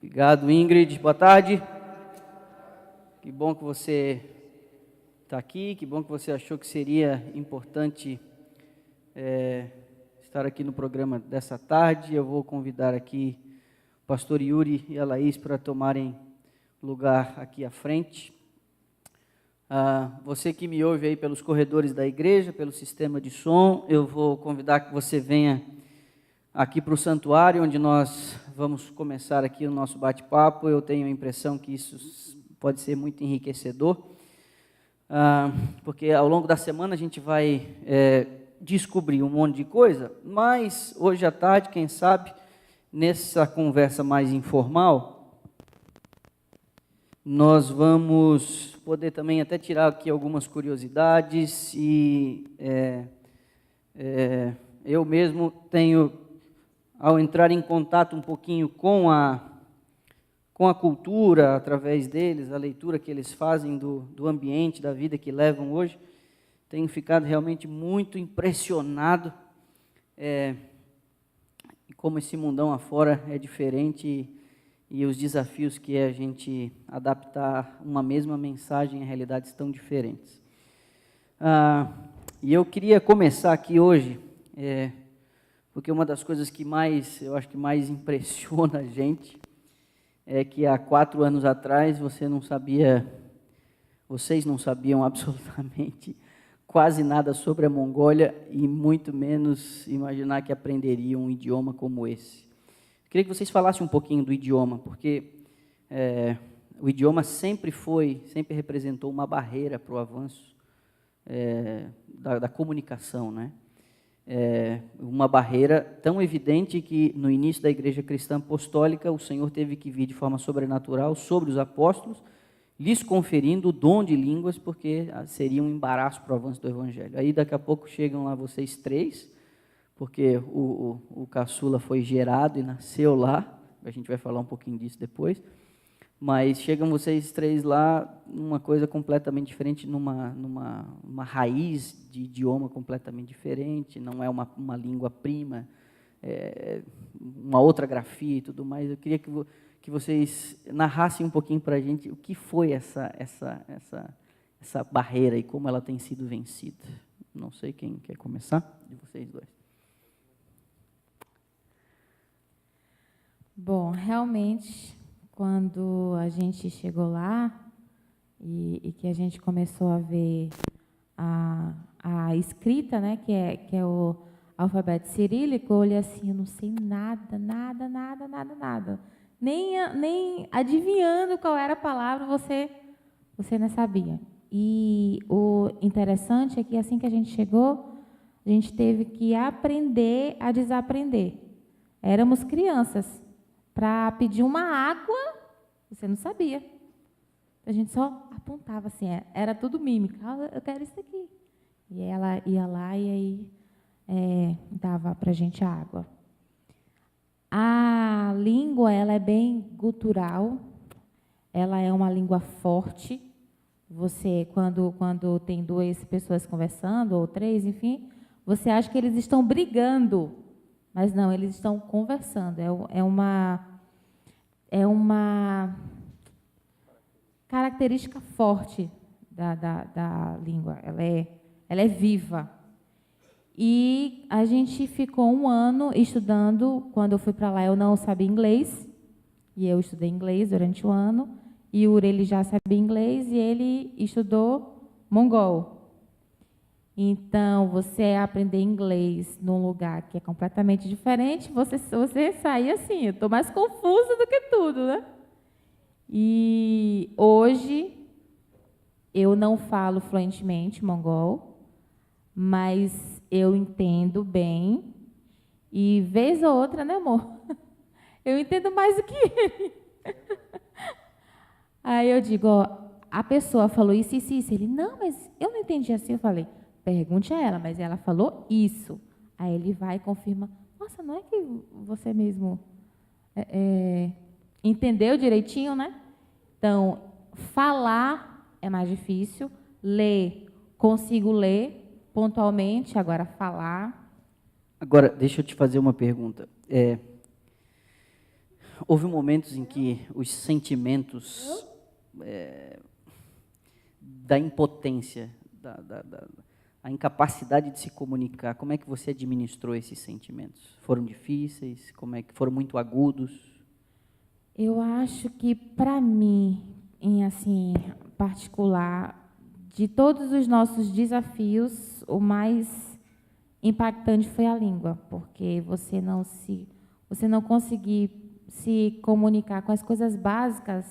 Obrigado, Ingrid. Boa tarde. Que bom que você está aqui, que bom que você achou que seria importante estar aqui no programa dessa tarde. Eu vou convidar aqui o pastor Yuri e a Laís para tomarem lugar aqui à frente. Você que me ouve aí pelos corredores da igreja, pelo sistema de som, eu vou convidar que você venha aqui para o santuário, onde nós vamos começar aqui o nosso bate-papo. Eu tenho a impressão que isso pode ser muito enriquecedor, porque ao longo da semana a gente vai descobrir um monte de coisa, mas hoje à tarde, quem sabe, nessa conversa mais informal, nós vamos poder também até tirar aqui algumas curiosidades e eu mesmo tenho, ao entrar em contato um pouquinho com a cultura, através deles, a leitura que eles fazem do ambiente, da vida que levam hoje, tenho ficado realmente muito impressionado como esse mundão afora é diferente e os desafios que é a gente adaptar uma mesma mensagem a realidades tão diferentes. E eu queria começar aqui hoje, porque uma das coisas que eu acho que mais impressiona a gente é que há 4 anos atrás vocês não sabiam absolutamente quase nada sobre a Mongólia e muito menos imaginar que aprenderiam um idioma como esse. Queria que vocês falassem um pouquinho do idioma, porque o idioma sempre representou uma barreira para o avanço da comunicação, né? Uma barreira tão evidente que no início da igreja cristã apostólica o Senhor teve que vir de forma sobrenatural sobre os apóstolos, lhes conferindo o dom de línguas, porque seria um embaraço para o avanço do evangelho. Aí daqui a pouco chegam lá vocês 3, porque o caçula foi gerado e nasceu lá, a gente vai falar um pouquinho disso depois, mas chegam vocês 3 lá, numa coisa completamente diferente, numa raiz de idioma completamente diferente, não é uma língua prima, uma outra grafia e tudo mais. Eu queria que vocês narrassem um pouquinho para a gente o que foi essa barreira e como ela tem sido vencida. Não sei quem quer começar, de vocês dois. Bom, realmente, quando a gente chegou lá e que a gente começou a ver a escrita, né, que é o alfabeto cirílico, eu olhei assim, eu não sei nada. Nem adivinhando qual era a palavra, você não sabia. E o interessante é que assim que a gente chegou, a gente teve que aprender a desaprender. Éramos crianças. Para pedir uma água, você não sabia. A gente só apontava assim, era tudo mímica. Eu quero isso aqui. E ela ia lá e aí dava para a gente a água. A língua, ela é bem gutural, ela é uma língua forte. Você, quando tem 2 pessoas conversando, ou 3, enfim, você acha que eles estão brigando, mas não, eles estão conversando. É uma característica forte da língua, ela é viva. E a gente ficou 1 ano estudando. Quando eu fui para lá, eu não sabia inglês, e eu estudei inglês durante o ano, e o Uri, ele já sabia inglês, e ele estudou mongol. Então, você aprender inglês num lugar que é completamente diferente, você sai assim, eu estou mais confusa do que tudo, né? E hoje, eu não falo fluentemente mongol, mas eu entendo bem, e vez ou outra, né, amor? Eu entendo mais do que ele. Aí eu digo, a pessoa falou isso. Ele, não, mas eu não entendi assim. Eu falei, pergunte a ela, mas ela falou isso. Aí ele vai e confirma, nossa, não é que você mesmo entendeu direitinho, né? Então, falar é mais difícil, consigo ler pontualmente, agora falar. Agora, deixa eu te fazer uma pergunta. houve momentos em que os sentimentos da impotência, a incapacidade de se comunicar, como é que você administrou esses sentimentos? Foram difíceis? Como é que foram muito agudos? Eu acho que, para mim, em assim particular, de todos os nossos desafios, o mais impactante foi a língua, porque você não conseguir se comunicar com as coisas básicas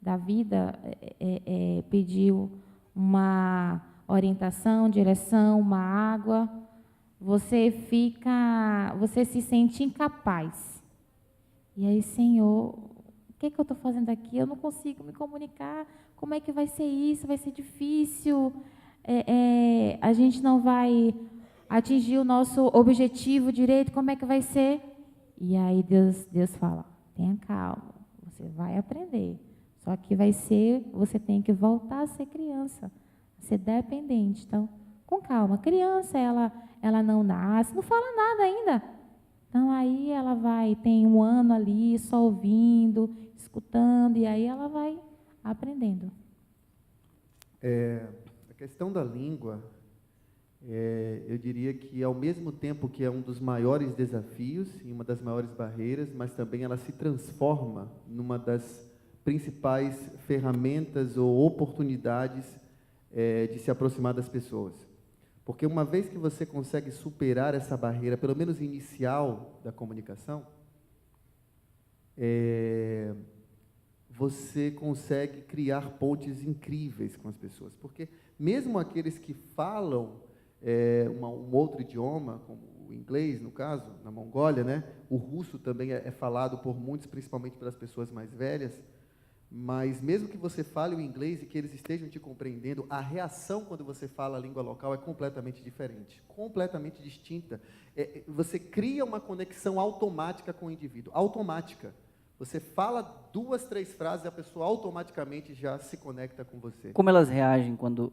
da vida, pediu uma orientação, direção, uma água, você se sente incapaz. E aí, Senhor, o que eu estou fazendo aqui? Eu não consigo me comunicar. Como é que vai ser isso? Vai ser difícil. A gente não vai atingir o nosso objetivo direito. Como é que vai ser? E aí Deus fala, tenha calma, você vai aprender. Só que você tem que voltar a ser criança, a ser dependente. Então, com calma. Criança, ela não nasce, não fala nada ainda. Então, aí ela tem um ano ali, só ouvindo, escutando, e aí ela vai aprendendo. A questão da língua, eu diria que, ao mesmo tempo que é um dos maiores desafios e uma das maiores barreiras, mas também ela se transforma numa das principais ferramentas ou oportunidades de se aproximar das pessoas. Porque uma vez que você consegue superar essa barreira, pelo menos inicial da comunicação, você consegue criar pontes incríveis com as pessoas. Porque mesmo aqueles que falam um outro idioma, como o inglês, no caso, na Mongólia, né? O russo também é falado por muitos, principalmente pelas pessoas mais velhas, mas mesmo que você fale o inglês e que eles estejam te compreendendo, a reação quando você fala a língua local é completamente diferente, completamente distinta. Você cria uma conexão automática com o indivíduo, automática. Você fala 2, 3 frases e a pessoa automaticamente já se conecta com você. Como elas reagem quando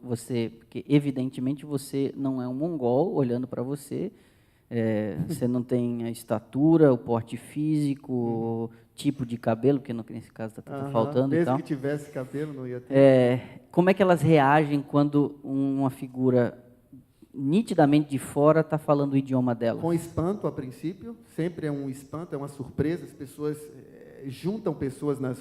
porque evidentemente você não é um mongol olhando para você, você não tem a estatura, o porte físico, tipo de cabelo, porque nesse caso está tudo faltando e tal. Mesmo que tivesse cabelo, não ia ter. Como é que elas reagem quando uma figura nitidamente de fora está falando o idioma dela? Com espanto, a princípio, sempre é um espanto, é uma surpresa, as pessoas juntam pessoas na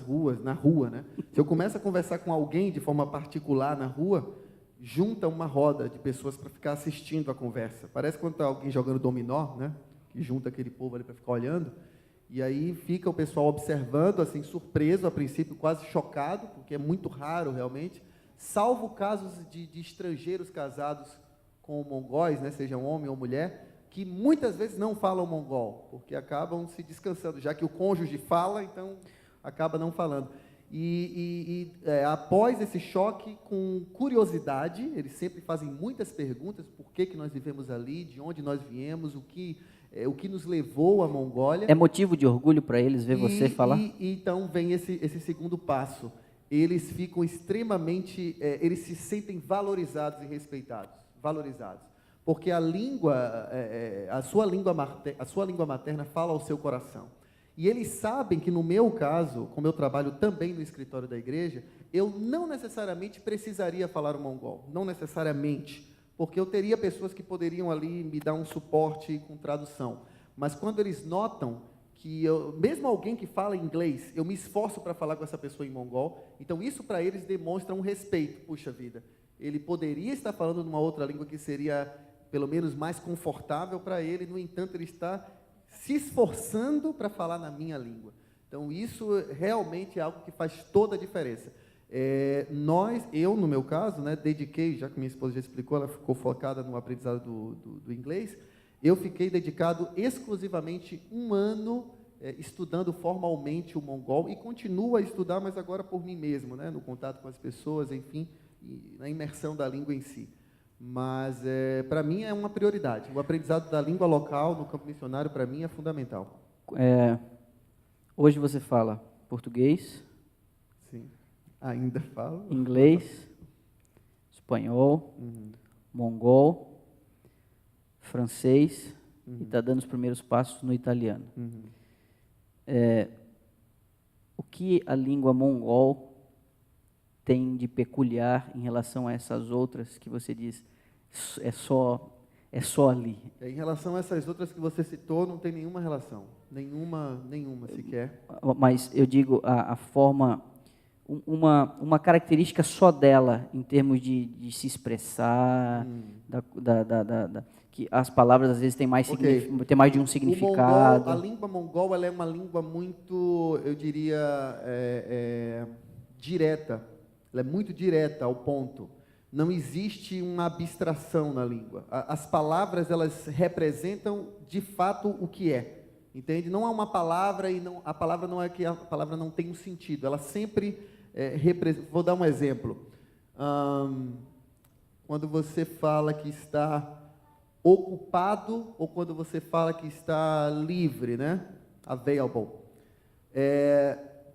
rua, né? Se eu começo a conversar com alguém de forma particular na rua, junta uma roda de pessoas para ficar assistindo a conversa. Parece quando está alguém jogando dominó, né? Que junta aquele povo ali para ficar olhando, e aí fica o pessoal observando, assim, surpreso, a princípio quase chocado, porque é muito raro realmente, salvo casos de estrangeiros casados com mongóis, né? Seja homem ou mulher, que muitas vezes não falam mongol, porque acabam se descansando, já que o cônjuge fala, então acaba não falando. Após esse choque, com curiosidade, eles sempre fazem muitas perguntas: por que nós vivemos ali, de onde nós viemos, o que nos levou à Mongólia. É motivo de orgulho para eles ver você falar? Então vem esse segundo passo. Eles ficam extremamente, eles se sentem valorizados e respeitados, valorizados. Porque a sua língua materna fala ao seu coração. E eles sabem que, no meu caso, como eu trabalho também no escritório da igreja, eu não necessariamente precisaria falar o mongol, não necessariamente, porque eu teria pessoas que poderiam ali me dar um suporte com tradução. Mas quando eles notam que mesmo alguém que fala inglês, eu me esforço para falar com essa pessoa em mongol, então isso para eles demonstra um respeito. Puxa vida, ele poderia estar falando numa outra língua que seria pelo menos mais confortável para ele, no entanto, ele está se esforçando para falar na minha língua. Então, isso realmente é algo que faz toda a diferença. Eu, no meu caso, né, dediquei, já que minha esposa já explicou, ela ficou focada no aprendizado do inglês, eu fiquei dedicado exclusivamente 1 ano estudando formalmente o mongol, e continuo a estudar, mas agora por mim mesmo, né, no contato com as pessoas, enfim, e na imersão da língua em si. Mas, para mim, é uma prioridade. O aprendizado da língua local no campo missionário, para mim, é fundamental. Hoje você fala português? Sim, ainda falo. Inglês, espanhol, mongol, francês, e está dando os primeiros passos no italiano. o que a língua mongol tem de peculiar em relação a essas outras que você diz é só ali? Em relação a essas outras que você citou, não tem nenhuma relação, nenhuma sequer. Mas eu digo a forma, uma característica só dela em termos de se expressar, que as palavras às vezes têm mais, tem mais de um significado. A língua mongol ela é uma língua muito, eu diria, direta. Ela é muito direta ao ponto. Não existe uma abstração na língua. As palavras elas representam de fato o que é. Entende? Não há uma palavra e a palavra não é que a palavra não tem um sentido. Ela sempre representa. Vou dar um exemplo. Quando você fala que está ocupado ou quando você fala que está livre, né? Available.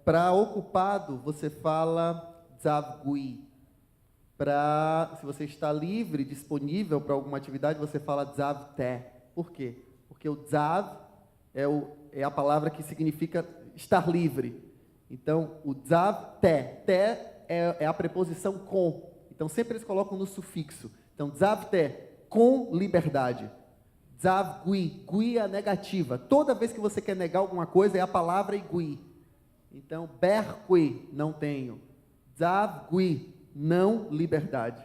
Para ocupado, você fala zavgui. Se você está livre, disponível para alguma atividade, você fala zavte. Por quê? Porque o zav é a palavra que significa estar livre. Então, o zavte, é a preposição com. Então, sempre eles colocam no sufixo. Então, zavte, com liberdade. Zavgui, gui é a negativa. Toda vez que você quer negar alguma coisa, é a palavra igui. Então, bergui, não tenho. Zavgui, não liberdade.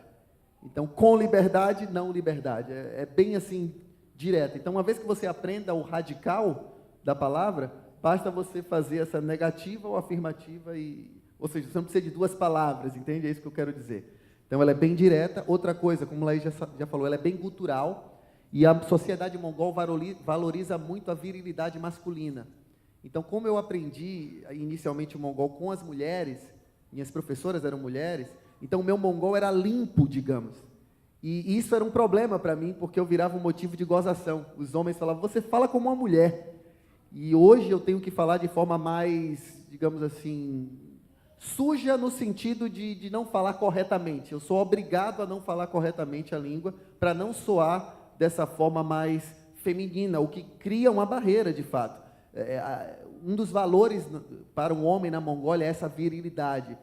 Então, com liberdade, não liberdade. É bem assim, direto. Então, uma vez que você aprenda o radical da palavra, basta você fazer essa negativa ou afirmativa, ou seja, você não precisa de duas palavras, entende? É isso que eu quero dizer. Então, ela é bem direta. Outra coisa, como o Laís já falou, ela é bem gutural, e a sociedade mongol valoriza muito a virilidade masculina. Então, como eu aprendi inicialmente o mongol com as mulheres, minhas professoras eram mulheres, então o meu mongol era limpo, digamos. E isso era um problema para mim, porque eu virava um motivo de gozação. Os homens falavam, você fala como uma mulher. E hoje eu tenho que falar de forma mais, digamos assim, suja no sentido de não falar corretamente. Eu sou obrigado a não falar corretamente a língua para não soar dessa forma mais feminina, o que cria uma barreira, de fato. Um dos valores para um homem na Mongólia é essa virilidade.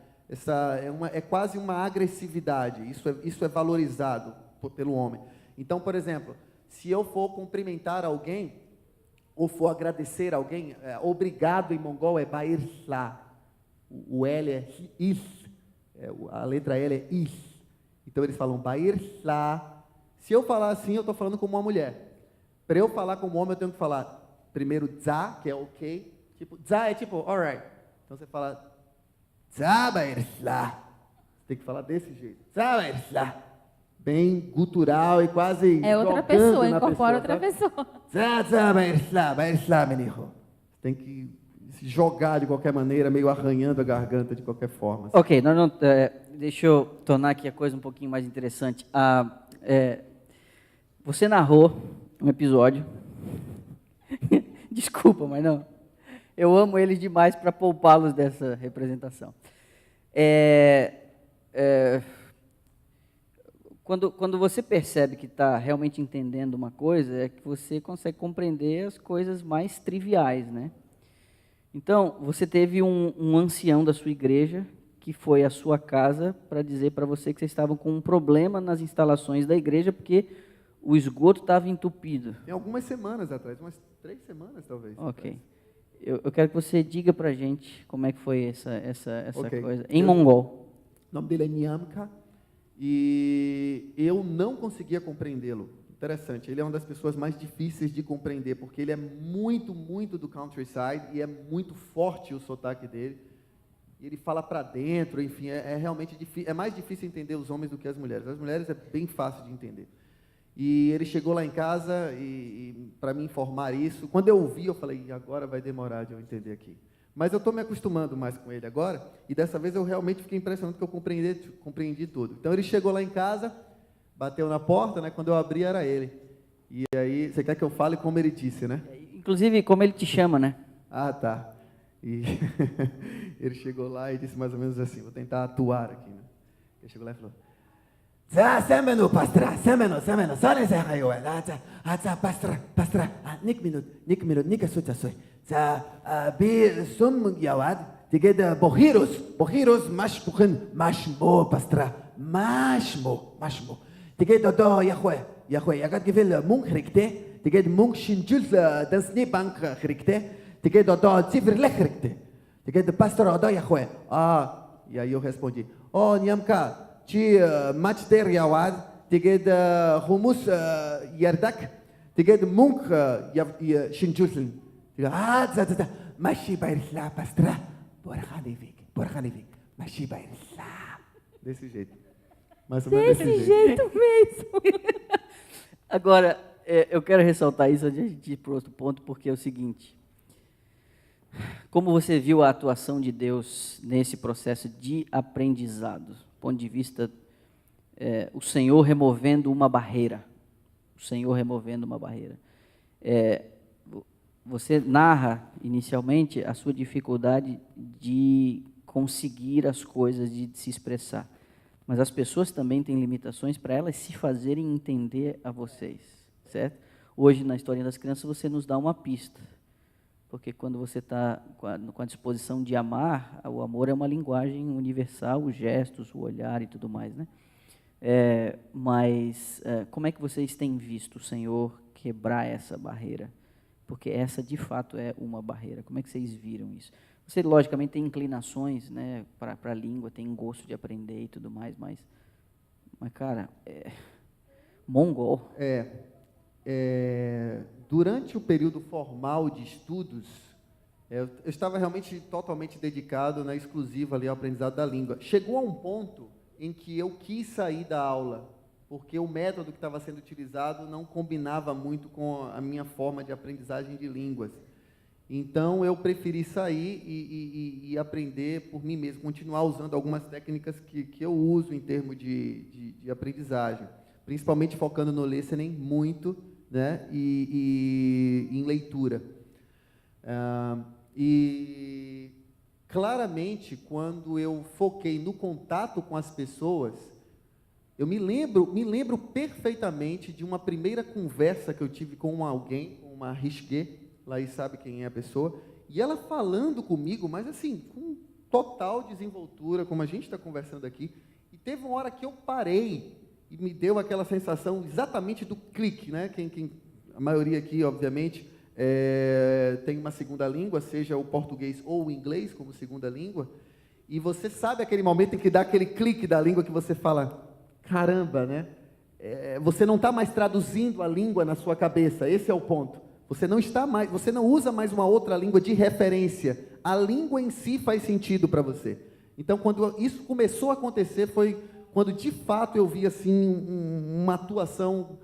É quase uma agressividade. Isso é valorizado pelo homem. Então, por exemplo, se eu for cumprimentar alguém, ou for agradecer alguém, obrigado em mongol é ba'irsla. O L é is, a letra L é is. Então eles falam ba'irsla. Se eu falar assim, eu estou falando como uma mulher. Para eu falar como homem, eu tenho que falar primeiro za, que é ok. Tipo, za é tipo, alright. Então você fala za ba'irsla. Você tem que falar desse jeito. Za ba'irsla. Bem gutural e quase é outra pessoa, incorpora outra pessoa. Za ba'irsla, menino. Tem que se jogar de qualquer maneira, meio arranhando a garganta de qualquer forma. Assim. Ok, deixa eu tornar aqui a coisa um pouquinho mais interessante. Você narrou um episódio. Desculpa, mas não. Eu amo eles demais para poupá-los dessa representação. Quando você percebe que está realmente entendendo uma coisa, é que você consegue compreender as coisas mais triviais, né? Então, você teve um ancião da sua igreja que foi à sua casa para dizer para você que vocês estavam com um problema nas instalações da igreja porque o esgoto estava entupido. Tem algumas semanas atrás, umas 3 semanas talvez. Ok. Eu quero que você diga para a gente como é que foi essa okay. coisa, em mongol. O nome dele é Nyamka e eu não conseguia compreendê-lo. Interessante, ele é uma das pessoas mais difíceis de compreender, porque ele é muito, muito do countryside e é muito forte o sotaque dele. E ele fala para dentro, enfim, é realmente difícil. É mais difícil entender os homens do que as mulheres. As mulheres é bem fácil de entender. E ele chegou lá em casa e para me informar isso, quando eu ouvi, eu falei, agora vai demorar de eu entender aqui. Mas eu estou me acostumando mais com ele agora, e dessa vez eu realmente fiquei impressionado que eu compreendi tudo. Então ele chegou lá em casa, bateu na porta, né? Quando eu abri era ele. E aí, você quer que eu fale como ele disse, né? Inclusive, como ele te chama, né? Ah, tá. E ele chegou lá e disse mais ou menos assim, vou tentar atuar aqui, né? Ele chegou lá e falou, semeno, pastra, semeno, só nesse raio, pastra, nik minut, nik assuta soi. Bi sum yawad, تجد بوهيروس مش بخن مشمو بسترا مشمو تجد دا يا اخوي يا قد جفل مونك خرجته تجد مونك شنجل دنسني بانك خرجته تجد دا تفر لك خرجته تجد باستر دا يا اخوي e aí eu respondi نيامكا تشي ماتش تير يا واد تجد خموس يردك تجد مونك شنجل تجد ماشي بايرس لا باسترا Bora Khalific, Mashi Bairissá. Desse jeito. Mais ou menos desse jeito mesmo. Agora, eu quero ressaltar isso antes de a gente ir para outro ponto, porque é o seguinte. Como você viu a atuação de Deus nesse processo de aprendizado? Do ponto de vista, o Senhor removendo uma barreira. O Senhor removendo uma barreira. Você narra, inicialmente, a sua dificuldade de conseguir as coisas, de se expressar. Mas as pessoas também têm limitações para elas se fazerem entender a vocês, certo? Hoje, na Historinha das Crianças, você nos dá uma pista. Porque quando você está com a disposição de amar, o amor é uma linguagem universal, os gestos, o olhar e tudo mais, né? Mas como é que vocês têm visto o Senhor quebrar essa barreira? Porque essa, de fato, é uma barreira. Como é que vocês viram isso? Você, logicamente, tem inclinações, né, para a língua, tem gosto de aprender e tudo mais, mas cara, mongol. Durante o período formal de estudos, eu estava realmente totalmente dedicado, né, exclusivo ali ao aprendizado da língua. Chegou a um ponto em que eu quis sair da aula, porque o método que estava sendo utilizado não combinava muito com a minha forma de aprendizagem de línguas. Então, eu preferi sair e aprender por mim mesmo, continuar usando algumas técnicas que eu uso em termos de aprendizagem, principalmente focando no listening muito, né, e em leitura. E, claramente, quando eu foquei no contato com as pessoas, eu me lembro perfeitamente de uma primeira conversa que eu tive com alguém, com uma Risqué, Laís sabe quem é a pessoa, e ela falando comigo, mas assim, com total desenvoltura, como a gente está conversando aqui, e teve uma hora que eu parei e me deu aquela sensação exatamente do clique, né? A maioria aqui, obviamente, tem uma segunda língua, seja o português ou o inglês como segunda língua, e você sabe aquele momento em que dá aquele clique da língua que você fala, caramba, né? Você não está mais traduzindo a língua na sua cabeça, esse é o ponto. Você não usa mais uma outra língua de referência. A língua em si faz sentido para você. Então, quando isso começou a acontecer, foi quando, de fato, eu vi assim, uma atuação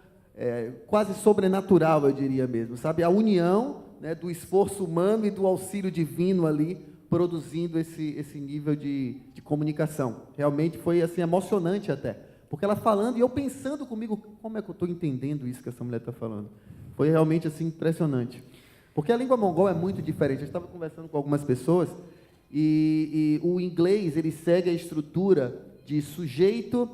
quase sobrenatural, eu diria mesmo. Sabe? A união, né, do esforço humano e do auxílio divino ali, produzindo esse nível de comunicação. Realmente foi assim, emocionante até. Porque ela falando e eu pensando comigo, como é que eu estou entendendo isso que essa mulher está falando? Foi realmente assim, impressionante. Porque a língua mongol é muito diferente. Eu estava conversando com algumas pessoas e o inglês ele segue a estrutura de sujeito,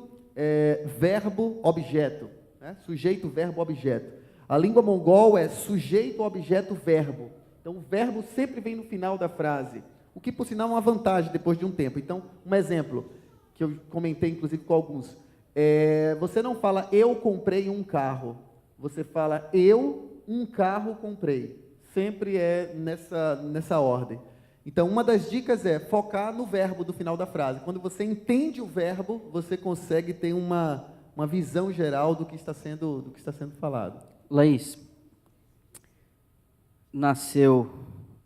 verbo, objeto. Né? Sujeito, verbo, objeto. A língua mongol é sujeito, objeto, verbo. Então, o verbo sempre vem no final da frase. O que, por sinal, é uma vantagem depois de um tempo. Então, um exemplo que eu comentei, inclusive, com alguns. Você não fala, eu comprei um carro. Você fala, um carro comprei. Sempre é nessa ordem. Então, uma das dicas é focar no verbo do final da frase. Quando você entende o verbo, você consegue ter uma visão geral do que está sendo falado. Laís, nasceu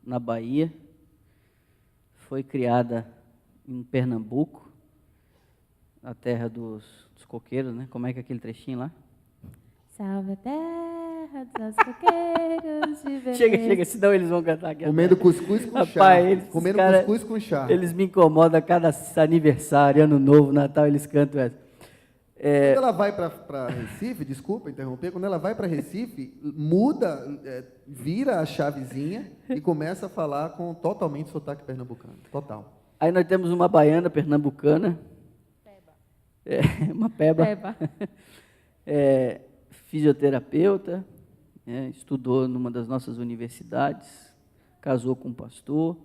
na Bahia, foi criada em Pernambuco, a terra dos coqueiros, né? Como é que é aquele trechinho lá? Salve a terra dos coqueiros de Belém. Chega, senão eles vão cantar aqui. Comendo cuscuz com chá. Rapaz, Comendo cuscuz com chá. Eles me incomodam a cada aniversário, ano novo, Natal, eles cantam essa. Quando ela vai para Recife, desculpa interromper, quando ela vai para Recife, muda, vira a chavezinha e começa a falar com totalmente sotaque pernambucano. Total. Aí nós temos uma baiana pernambucana. Uma peba. Fisioterapeuta, estudou numa das nossas universidades, casou com um pastor,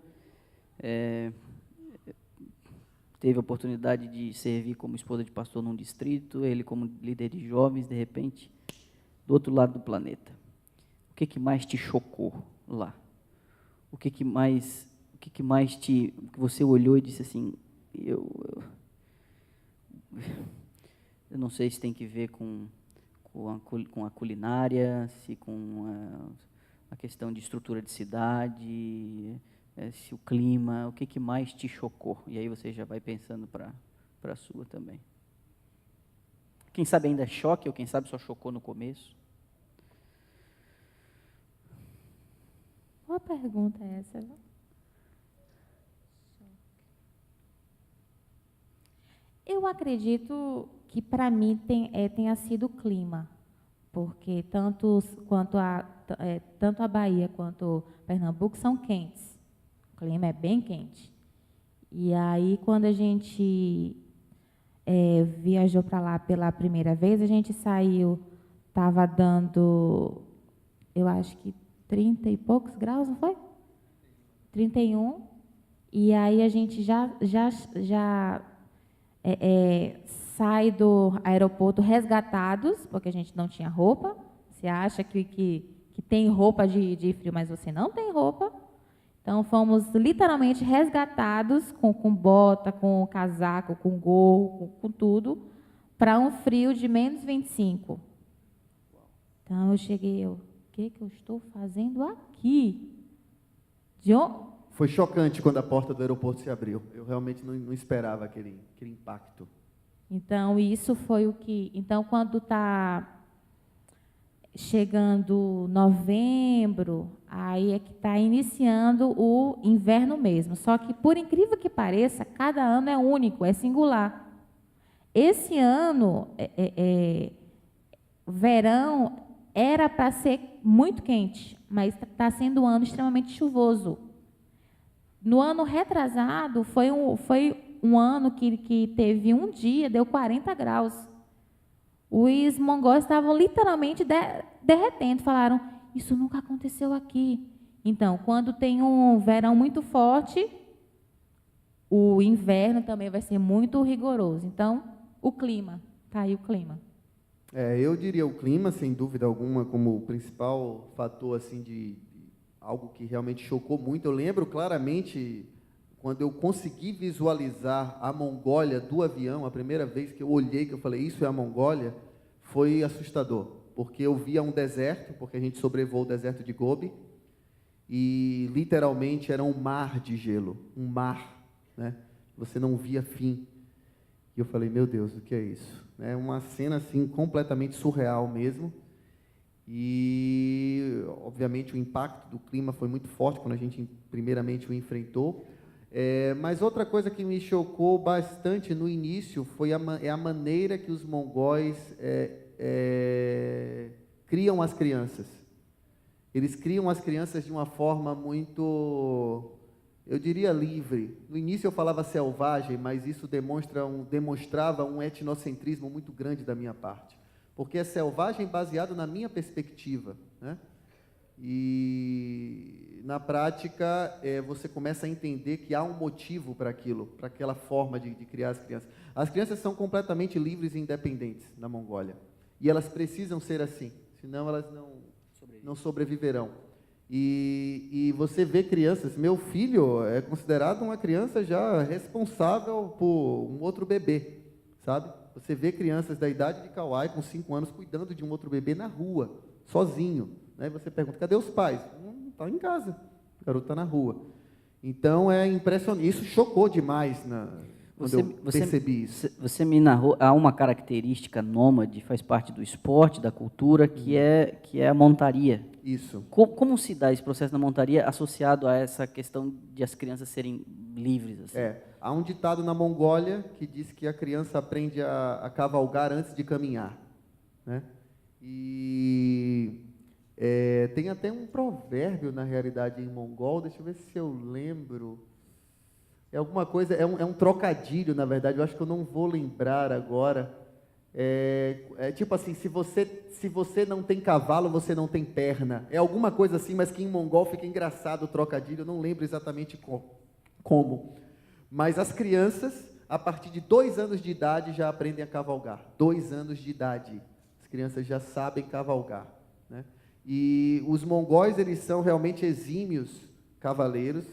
teve a oportunidade de servir como esposa de pastor num distrito, ele como líder de jovens, de repente, do outro lado do planeta. O que mais te chocou lá? O que mais que você olhou e disse assim, eu não sei se tem que ver com a culinária, se com a questão de estrutura de cidade, se o clima, o que mais te chocou? E aí você já vai pensando para a sua também. Quem sabe ainda é choque, ou quem sabe só chocou no começo? Qual pergunta é essa? Eu acredito que para mim tenha sido o clima, porque tanto a Bahia quanto Pernambuco são quentes. O clima é bem quente. E aí, quando a gente viajou para lá pela primeira vez, a gente saiu, estava dando, eu acho que 30 e poucos graus, não foi? 31. E aí a gente já sai do aeroporto resgatados, porque a gente não tinha roupa. Você acha que tem roupa de frio, mas você não tem roupa. Então, fomos literalmente resgatados com bota, com casaco, com gorro, com tudo, para um frio de menos 25. Então, eu cheguei, o que eu estou fazendo aqui? Foi chocante quando a porta do aeroporto se abriu. Eu realmente não esperava aquele impacto. Então, isso foi o que... Então, quando está chegando novembro, aí é que está iniciando o inverno mesmo. Só que, por incrível que pareça, cada ano é único, é singular. Esse ano, verão, era para ser muito quente, mas está sendo um ano extremamente chuvoso. No ano retrasado, foi um ano que teve um dia, deu 40 graus. Os mongóis estavam literalmente derretendo, falaram, isso nunca aconteceu aqui. Então, quando tem um verão muito forte, o inverno também vai ser muito rigoroso. Então, o clima, está aí o clima. Eu diria o clima, sem dúvida alguma, como o principal fator assim, de algo que realmente chocou muito. Eu lembro claramente, quando eu consegui visualizar a Mongólia do avião, a primeira vez que eu olhei, que eu falei, isso é a Mongólia, foi assustador, porque eu via um deserto, porque a gente sobrevoou o deserto de Gobi, e literalmente era um mar de gelo, um mar, né? Você não via fim. E eu falei, meu Deus, o que é isso? É uma cena assim completamente surreal mesmo. E, obviamente, o impacto do clima foi muito forte quando a gente, primeiramente, o enfrentou. Mas outra coisa que me chocou bastante no início foi a maneira que os mongóis criam as crianças. Eles criam as crianças de uma forma muito, eu diria, livre. No início eu falava selvagem, mas isso demonstrava um etnocentrismo muito grande da minha parte. Porque é selvagem baseado na minha perspectiva, né? E, na prática, você começa a entender que há um motivo para aquilo, para aquela forma de criar as crianças. As crianças são completamente livres e independentes na Mongólia. E elas precisam ser assim, senão elas não sobreviverão. E você vê crianças, meu filho é considerado uma criança já responsável por um outro bebê, sabe? Você vê crianças da idade de Kauai, com 5 anos, cuidando de um outro bebê na rua, sozinho. Né? Você pergunta, cadê os pais? Não, está em casa, o garoto está na rua. Então, é impressionante. Isso chocou demais quando eu percebi isso. Você me narrou, há uma característica nômade, faz parte do esporte, da cultura, que é a montaria. Isso. Como se dá esse processo na montaria associado a essa questão de as crianças serem livres? Assim? Há um ditado na Mongólia que diz que a criança aprende a cavalgar antes de caminhar, né? E tem até um provérbio, na realidade, em mongol, deixa eu ver se eu lembro. É alguma coisa, é um trocadilho, na verdade, eu acho que eu não vou lembrar agora. Tipo assim, se você não tem cavalo, você não tem perna. É alguma coisa assim, mas que em mongol fica engraçado o trocadilho, eu não lembro exatamente como. Mas as crianças a partir de 2 anos de idade, já aprendem a cavalgar. 2 anos de idade, as crianças já sabem cavalgar, né? E os mongóis, eles são realmente exímios cavaleiros,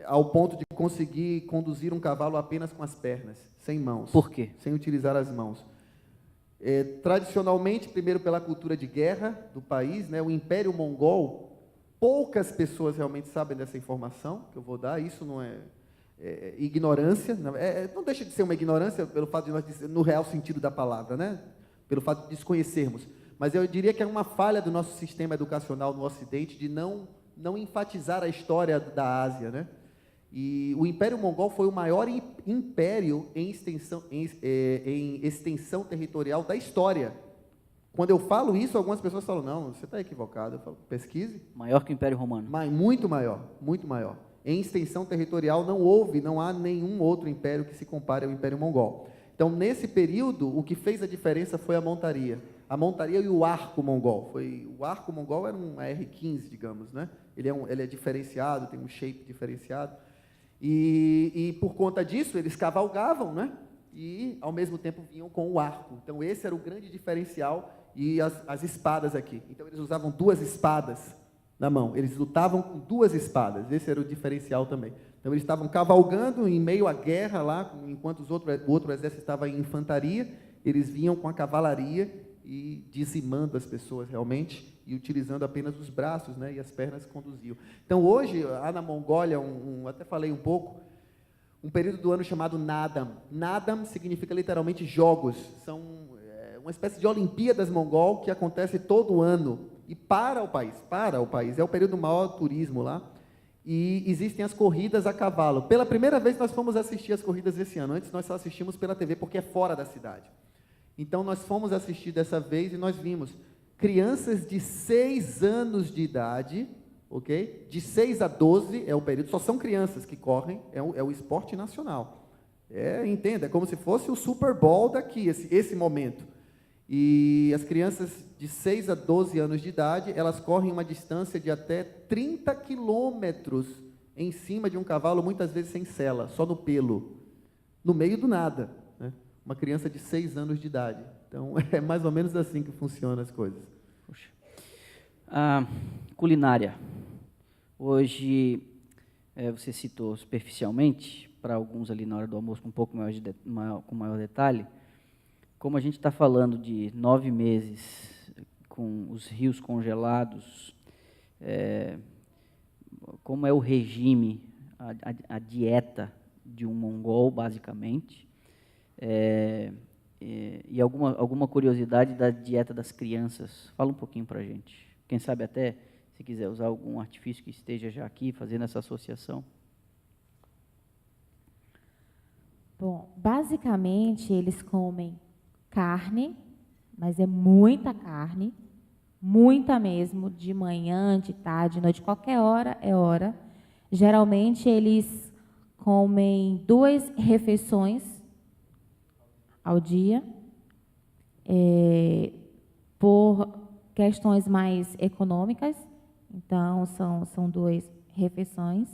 ao ponto de conseguir conduzir um cavalo apenas com as pernas, sem mãos. Por quê? Sem utilizar as mãos. Tradicionalmente, primeiro pela cultura de guerra do país, né, o Império Mongol, poucas pessoas realmente sabem dessa informação que eu vou dar, isso não é ignorância, não deixa de ser uma ignorância pelo fato de nós, no real sentido da palavra, né, pelo fato de desconhecermos, mas eu diria que é uma falha do nosso sistema educacional no Ocidente de não enfatizar a história da Ásia, né? E o Império Mongol foi o maior império em extensão territorial da história. Quando eu falo isso, algumas pessoas falam, não, você está equivocado. Eu falo, pesquise. Maior que o Império Romano. Mas muito maior, muito maior. Em extensão territorial não há nenhum outro império que se compare ao Império Mongol. Então, nesse período, o que fez a diferença foi a montaria. A montaria e o arco mongol. O arco mongol era um R15, digamos, né? Ele é diferenciado, tem um shape diferenciado. E por conta disso, eles cavalgavam, né? E, ao mesmo tempo, vinham com o arco. Então, esse era o grande diferencial. E as espadas aqui. Então, eles usavam 2 espadas na mão. Eles lutavam com 2 espadas. Esse era o diferencial também. Então, eles estavam cavalgando em meio à guerra lá, enquanto o outro exército estava em infantaria, eles vinham com a cavalaria e dizimando as pessoas realmente, e utilizando apenas os braços, né, e as pernas conduziam. Então, hoje, há na Mongólia, até falei um pouco, um período do ano chamado Nadam. Nadam significa literalmente jogos, são uma espécie de Olimpíadas Mongol que acontece todo ano, e para o país, é o período do maior turismo lá, e existem as corridas a cavalo. Pela primeira vez nós fomos assistir as corridas esse ano, antes nós só assistimos pela TV, porque é fora da cidade. Então, nós fomos assistir dessa vez e nós vimos crianças de 6 anos de idade, ok? De 6 a 12 é o período, só são crianças que correm, é o esporte nacional. Entenda, é como se fosse o Super Bowl daqui, esse momento. E as crianças de 6 a 12 anos de idade, elas correm uma distância de até 30 quilômetros em cima de um cavalo, muitas vezes sem sela, só no pelo, no meio do nada, né? Uma criança de 6 anos de idade. Então, é mais ou menos assim que funcionam as coisas. Puxa. Culinária. Hoje, você citou superficialmente, para alguns ali na hora do almoço, com um pouco com maior detalhe, como a gente está falando de 9 meses com os rios congelados, como é o regime, a dieta de um mongol, basicamente, e alguma curiosidade da dieta das crianças. Fala um pouquinho para a gente. Quem sabe até, se quiser usar algum artifício que esteja já aqui, fazendo essa associação. Bom, basicamente, eles comem carne, mas é muita carne, muita mesmo, de manhã, de tarde, de noite, qualquer hora é hora. Geralmente, eles comem 2 refeições ao dia, por questões mais econômicas, então são 2 refeições.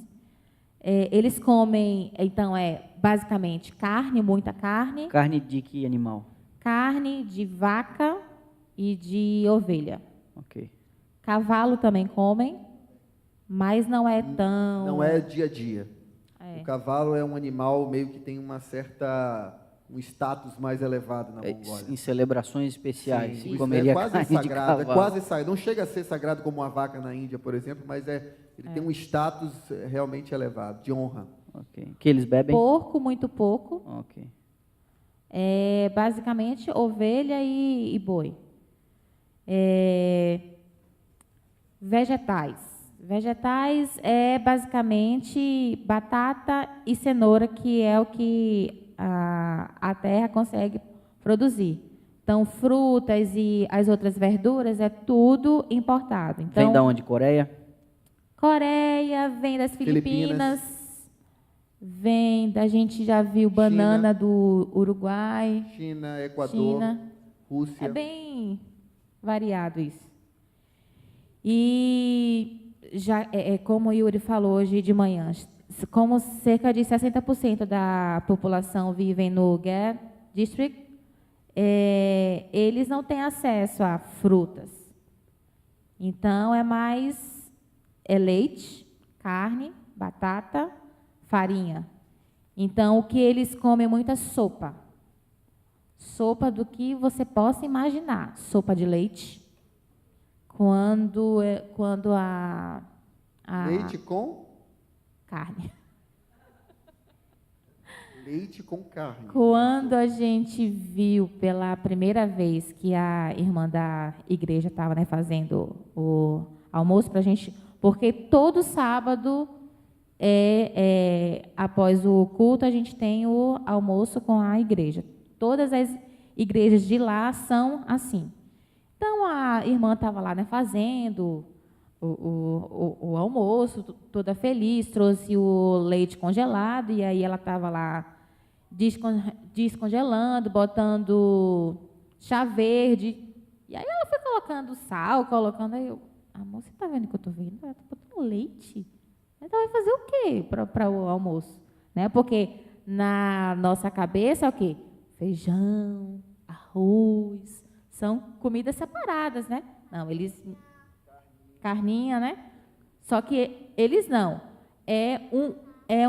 Eles comem, então, basicamente carne, muita carne. Carne de que animal? Carne de vaca e de ovelha. Ok. Cavalo também comem, mas não é tão... Não é dia a dia. O cavalo é um animal meio que tem um status mais elevado na Mongólia. Em celebrações especiais, Sim, se comeria quase carne sagrado, de cavalo. é quase sagrado. Não chega a ser sagrado como a vaca na Índia, por exemplo, mas ele tem um status realmente elevado, de honra. Ok. Que eles bebem? Porco, muito pouco. Ok. Basicamente, ovelha e boi. Vegetais. Vegetais é basicamente batata e cenoura, que é o que a terra consegue produzir. Então, frutas e as outras verduras é tudo importado. Então, vem da onde? Coreia? Coreia, vem das Filipinas. A gente já viu banana do Uruguai. China, Equador, Rússia. É bem variado isso. E, já como o Yuri falou hoje de manhã, como cerca de 60% da população vivem no Gap District, eles não têm acesso a frutas. Então, é mais leite, carne, batata, farinha. Então, o que eles comem muito é sopa. Sopa do que você possa imaginar. Sopa de leite. Quando a Leite com? carne. Leite com carne. Quando a gente viu pela primeira vez que a irmã da igreja estava, né, fazendo o almoço para a gente, porque todo sábado, após o culto, a gente tem o almoço com a igreja. Todas as igrejas de lá são assim. Então, a irmã estava lá, né, fazendo o almoço, toda feliz, trouxe o leite congelado, e aí ela estava lá descongelando, botando chá verde, e aí ela foi colocando sal, aí eu, amor, você está vendo o que eu estou vendo? Ela está botando leite. Então, vai fazer o quê para o almoço? Né? Porque na nossa cabeça é o quê? Feijão, arroz, são comidas separadas, né? Não, eles... Carninha, né? Só que eles não. É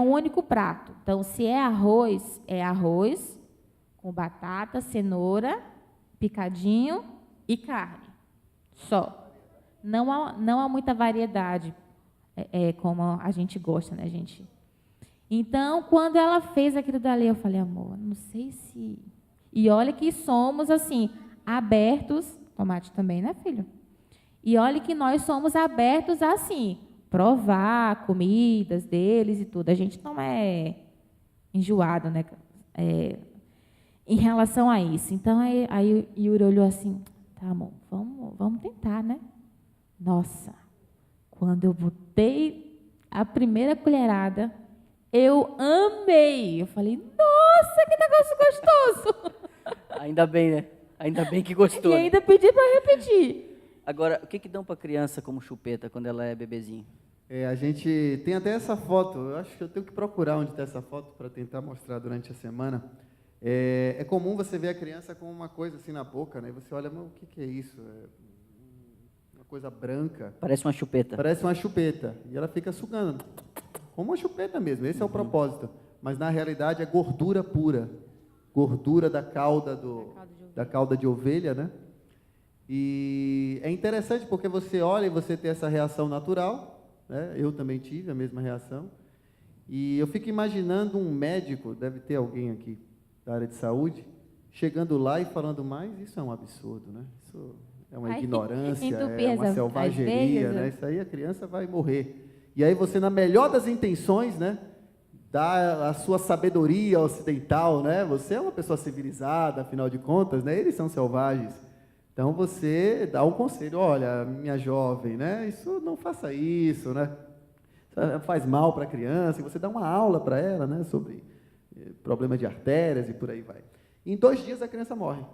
um único prato. Então, se é arroz com batata, cenoura, picadinho e carne. Só. Não há muita variedade, como a gente gosta, né, gente? Então, quando ela fez aquilo dali, eu falei, amor, não sei se... E olha que somos, assim, abertos... Tomate também, né, filho? E olha que nós somos abertos a, assim, provar comidas deles e tudo. A gente não é enjoado, né, em relação a isso. Então, aí o Yuri olhou assim, tá, amor, vamos tentar, né? Nossa, quando eu botei a primeira colherada, eu amei. Eu falei, nossa, que negócio gostoso. Ainda bem, né? Ainda bem que gostou. E ainda pedi para repetir. Agora, o que dão para criança como chupeta quando ela é bebezinho? A gente tem até essa foto, eu acho que eu tenho que procurar onde está essa foto para tentar mostrar durante a semana. É comum você ver a criança com uma coisa assim na boca, né? E você olha, mas o que é isso? É uma coisa branca. Parece uma chupeta. Parece uma chupeta. E ela fica sugando, como uma chupeta mesmo, esse é o propósito. Mas, na realidade, é gordura pura. Gordura da cauda de ovelha, né? E é interessante porque você olha e você tem essa reação natural, né? Eu também tive a mesma reação. E eu fico imaginando um médico, deve ter alguém aqui da área de saúde, chegando lá e falando, mas isso é um absurdo, né? Isso é uma ignorância, é uma selvageria, né? Isso aí a criança vai morrer. E aí você, na melhor das intenções, né, dá a sua sabedoria ocidental, né? Você é uma pessoa civilizada, afinal de contas, né? Eles são selvagens. Então, você dá um conselho, olha, minha jovem, né? Isso, não faça isso, né? Isso faz mal para a criança, e você dá uma aula para ela, né? Sobre problema de artérias e por aí vai. Em 2 dias a criança morre.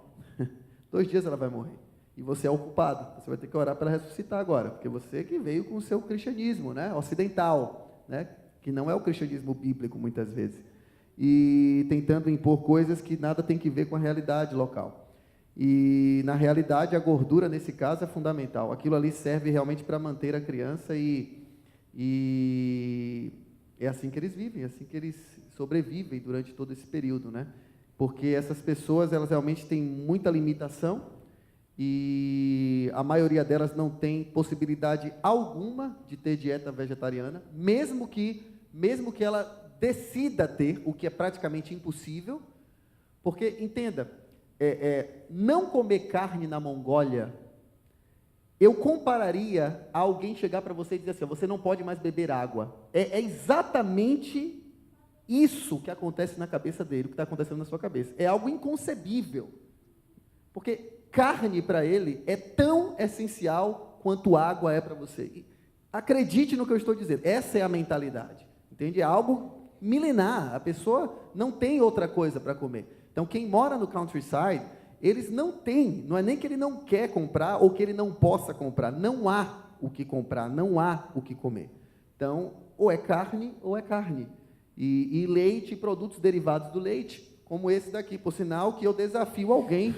2 dias ela vai morrer. E você é o culpado. Você vai ter que orar para ela ressuscitar agora, porque você que veio com o seu cristianismo, né? Ocidental, né? Que não é o cristianismo bíblico, muitas vezes. E tentando impor coisas que nada tem que ver com a realidade local. E, na realidade, a gordura, nesse caso, é fundamental. Aquilo ali serve realmente para manter a criança e é assim que eles vivem, é assim que eles sobrevivem durante todo esse período, né? Porque essas pessoas, elas realmente têm muita limitação e a maioria delas não tem possibilidade alguma de ter dieta vegetariana, mesmo que ela decida ter, o que é praticamente impossível, porque, entenda, não comer carne na Mongólia, eu compararia a alguém chegar para você e dizer assim, você não pode mais beber água. É exatamente isso que acontece na cabeça dele, o que está acontecendo na sua cabeça. É algo inconcebível. Porque carne para ele é tão essencial quanto água é para você. E acredite no que eu estou dizendo, essa é a mentalidade. Entende? É algo milenar, a pessoa não tem outra coisa para comer. Então, quem mora no countryside, eles não têm, não é nem que ele não quer comprar ou que ele não possa comprar, não há o que comprar, não há o que comer. Então, ou é carne ou é carne. E leite e produtos derivados do leite, como esse daqui. Por sinal que eu desafio alguém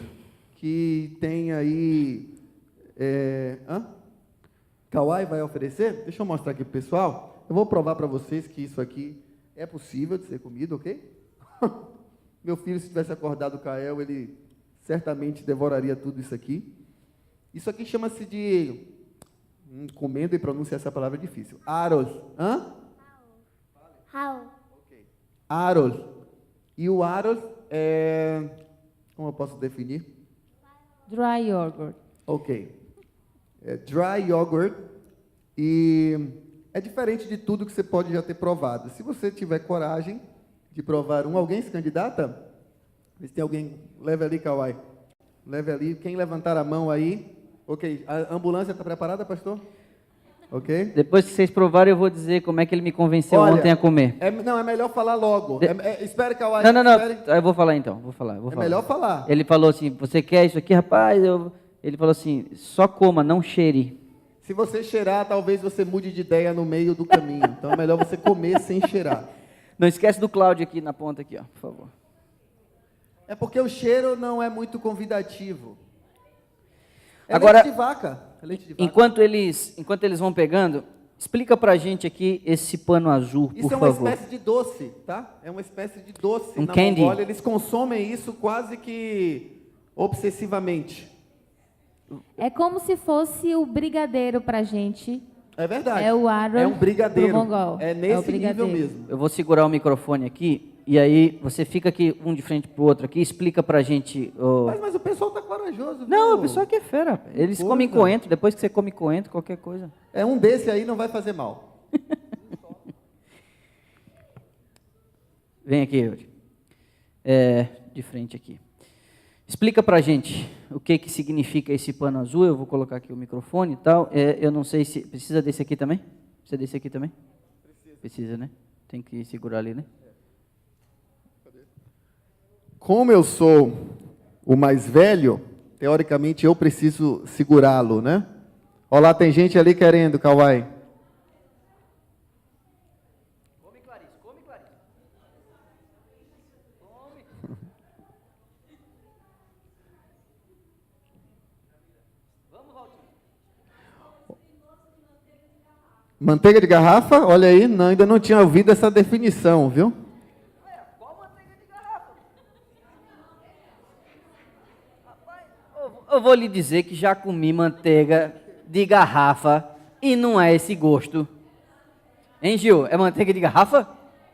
que tem aí... Kawai vai oferecer? Deixa eu mostrar aqui para o pessoal. Eu vou provar para vocês que isso aqui é possível de ser comido, ok? Meu filho, se tivesse acordado o Kael, ele certamente devoraria tudo isso aqui. Isso aqui chama-se de... comendo e pronunciar essa palavra é difícil. Aros. Okay. Aros. E o aros é... como eu posso definir? Dry yogurt. Ok. É dry yogurt. E é diferente de tudo que você pode já ter provado. Se você tiver coragem de provar alguém se candidata? Vê se tem alguém. Leve ali, Kawai. Leve ali. Quem levantar a mão aí. Ok. A ambulância está preparada, pastor? Ok. Depois que vocês provarem, eu vou dizer como é que ele me convenceu ontem a comer. Não, é melhor falar logo. Espere, Kawai. Não. Eu vou falar então. Vou falar. Melhor falar. Ele falou assim, você quer isso aqui, rapaz? Ele falou assim, só coma, não cheire. Se você cheirar, talvez você mude de ideia no meio do caminho. Então é melhor você comer sem cheirar. Não esquece do Cláudio aqui na ponta, aqui, ó, por favor. É porque o cheiro não é muito convidativo. Agora, leite de vaca. É leite de vaca. Enquanto eles vão pegando, explica pra gente aqui esse pano azul, por favor. Isso é uma espécie de doce, tá? É uma espécie de doce. Um na candy. Mongólia, eles consomem isso quase que obsessivamente. É como se fosse o brigadeiro pra gente. É verdade. É o aros É um brigadeiro. pro mongol. É nesse nível mesmo. Eu vou segurar o microfone aqui, e aí você fica aqui, um de frente pro outro aqui, explica pra gente... Mas o pessoal tá corajoso. Não, viu? o pessoal aqui é fera. Eles comem coentro, depois que você come coentro, qualquer coisa. É um desse aí, não vai fazer mal. Vem aqui, Yuri. De frente aqui. Explica pra gente o que significa esse pano azul. Eu vou colocar aqui o microfone e tal. Eu não sei se... Precisa desse aqui também? Precisa desse aqui também? Precisa, né? Tem que segurar ali, né? Como eu sou o mais velho, teoricamente eu preciso segurá-lo, né? Olha lá, tem gente ali querendo, Kawai. Come, Clarice, come, Clarice. Come. Vamos, Valtinho. Manteiga de garrafa? Olha aí, ainda não tinha ouvido essa definição, viu? Qual manteiga de garrafa? Rapaz, eu vou lhe dizer que já comi manteiga de garrafa e não é esse gosto. Hein, Gil? É manteiga de garrafa?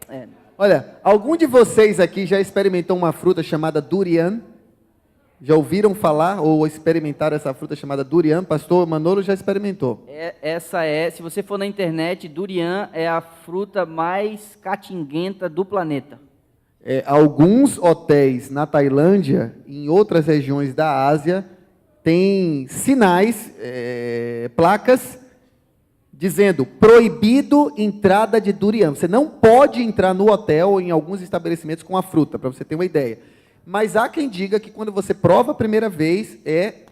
É. Olha, algum de vocês aqui já experimentou uma fruta chamada durian? Já ouviram falar ou experimentaram essa fruta chamada durian? Pastor Manolo já experimentou. Se você for na internet, durian é a fruta mais catinguenta do planeta. Alguns hotéis na Tailândia e em outras regiões da Ásia têm sinais, placas, dizendo proibido entrada de durian. Você não pode entrar no hotel ou em alguns estabelecimentos com a fruta, para você ter uma ideia. Mas há quem diga que quando você prova a primeira vez, é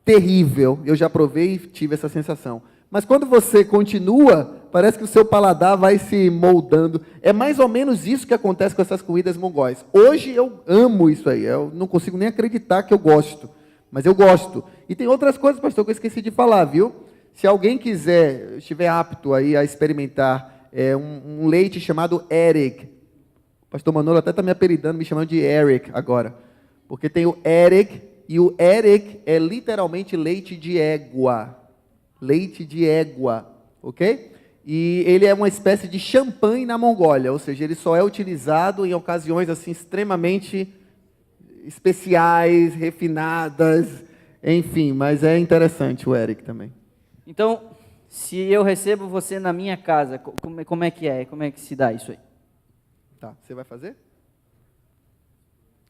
terrível. Eu já provei e tive essa sensação. Mas quando você continua, parece que o seu paladar vai se moldando. É mais ou menos isso que acontece com essas comidas mongóis. Hoje eu amo isso aí. Eu não consigo nem acreditar que eu gosto. Mas eu gosto. E tem outras coisas, pastor, que eu esqueci de falar, viu? Se alguém quiser, estiver apto aí a experimentar um leite chamado Eric. O pastor Manolo até está me apelidando, me chamando de Eric agora. Porque tem o Eric, e o Eric é literalmente leite de égua. Leite de égua, ok? E ele é uma espécie de champanhe na Mongólia, ou seja, ele só é utilizado em ocasiões assim extremamente especiais, refinadas, enfim, mas é interessante o Eric também. Então, se eu recebo você na minha casa, como é que é? Como é que se dá isso aí? Tá, você vai fazer?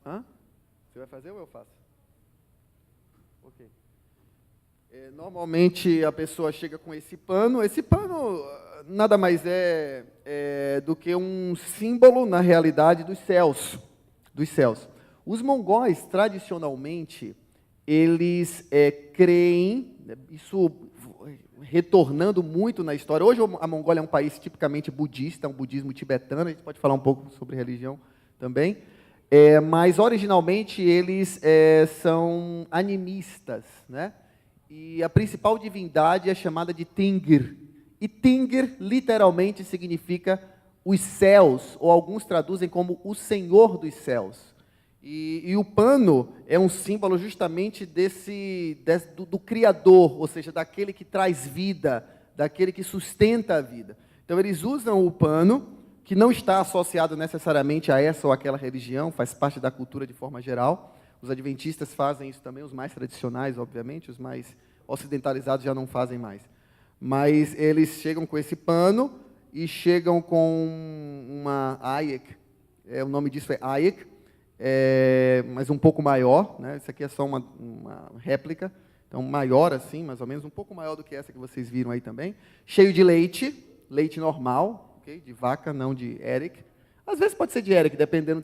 Você vai fazer ou eu faço? Ok. Normalmente a pessoa chega com esse pano nada mais é do que um símbolo, na realidade, dos céus. Os mongóis, tradicionalmente, eles creem, isso retornando muito na história. Hoje a Mongólia é um país tipicamente budista, um budismo tibetano, a gente pode falar um pouco sobre religião também, mas originalmente eles são animistas, né? E a principal divindade é chamada de Tingir. E Tingir literalmente significa os céus, ou alguns traduzem como o Senhor dos céus. E o pano é um símbolo justamente do Criador, ou seja, daquele que traz vida, daquele que sustenta a vida. Então eles usam o pano, que não está associado necessariamente a essa ou aquela religião, faz parte da cultura de forma geral. Os adventistas fazem isso também, os mais tradicionais, obviamente, os mais ocidentalizados já não fazem mais. Mas eles chegam com esse pano e chegam com uma ayek, o nome disso é ayek, mas um pouco maior, né? Isso aqui é só uma réplica, então maior assim, mais ou menos, um pouco maior do que essa que vocês viram aí também, cheio de leite normal, okay? De vaca, não de Eric. Às vezes pode ser de Eric, dependendo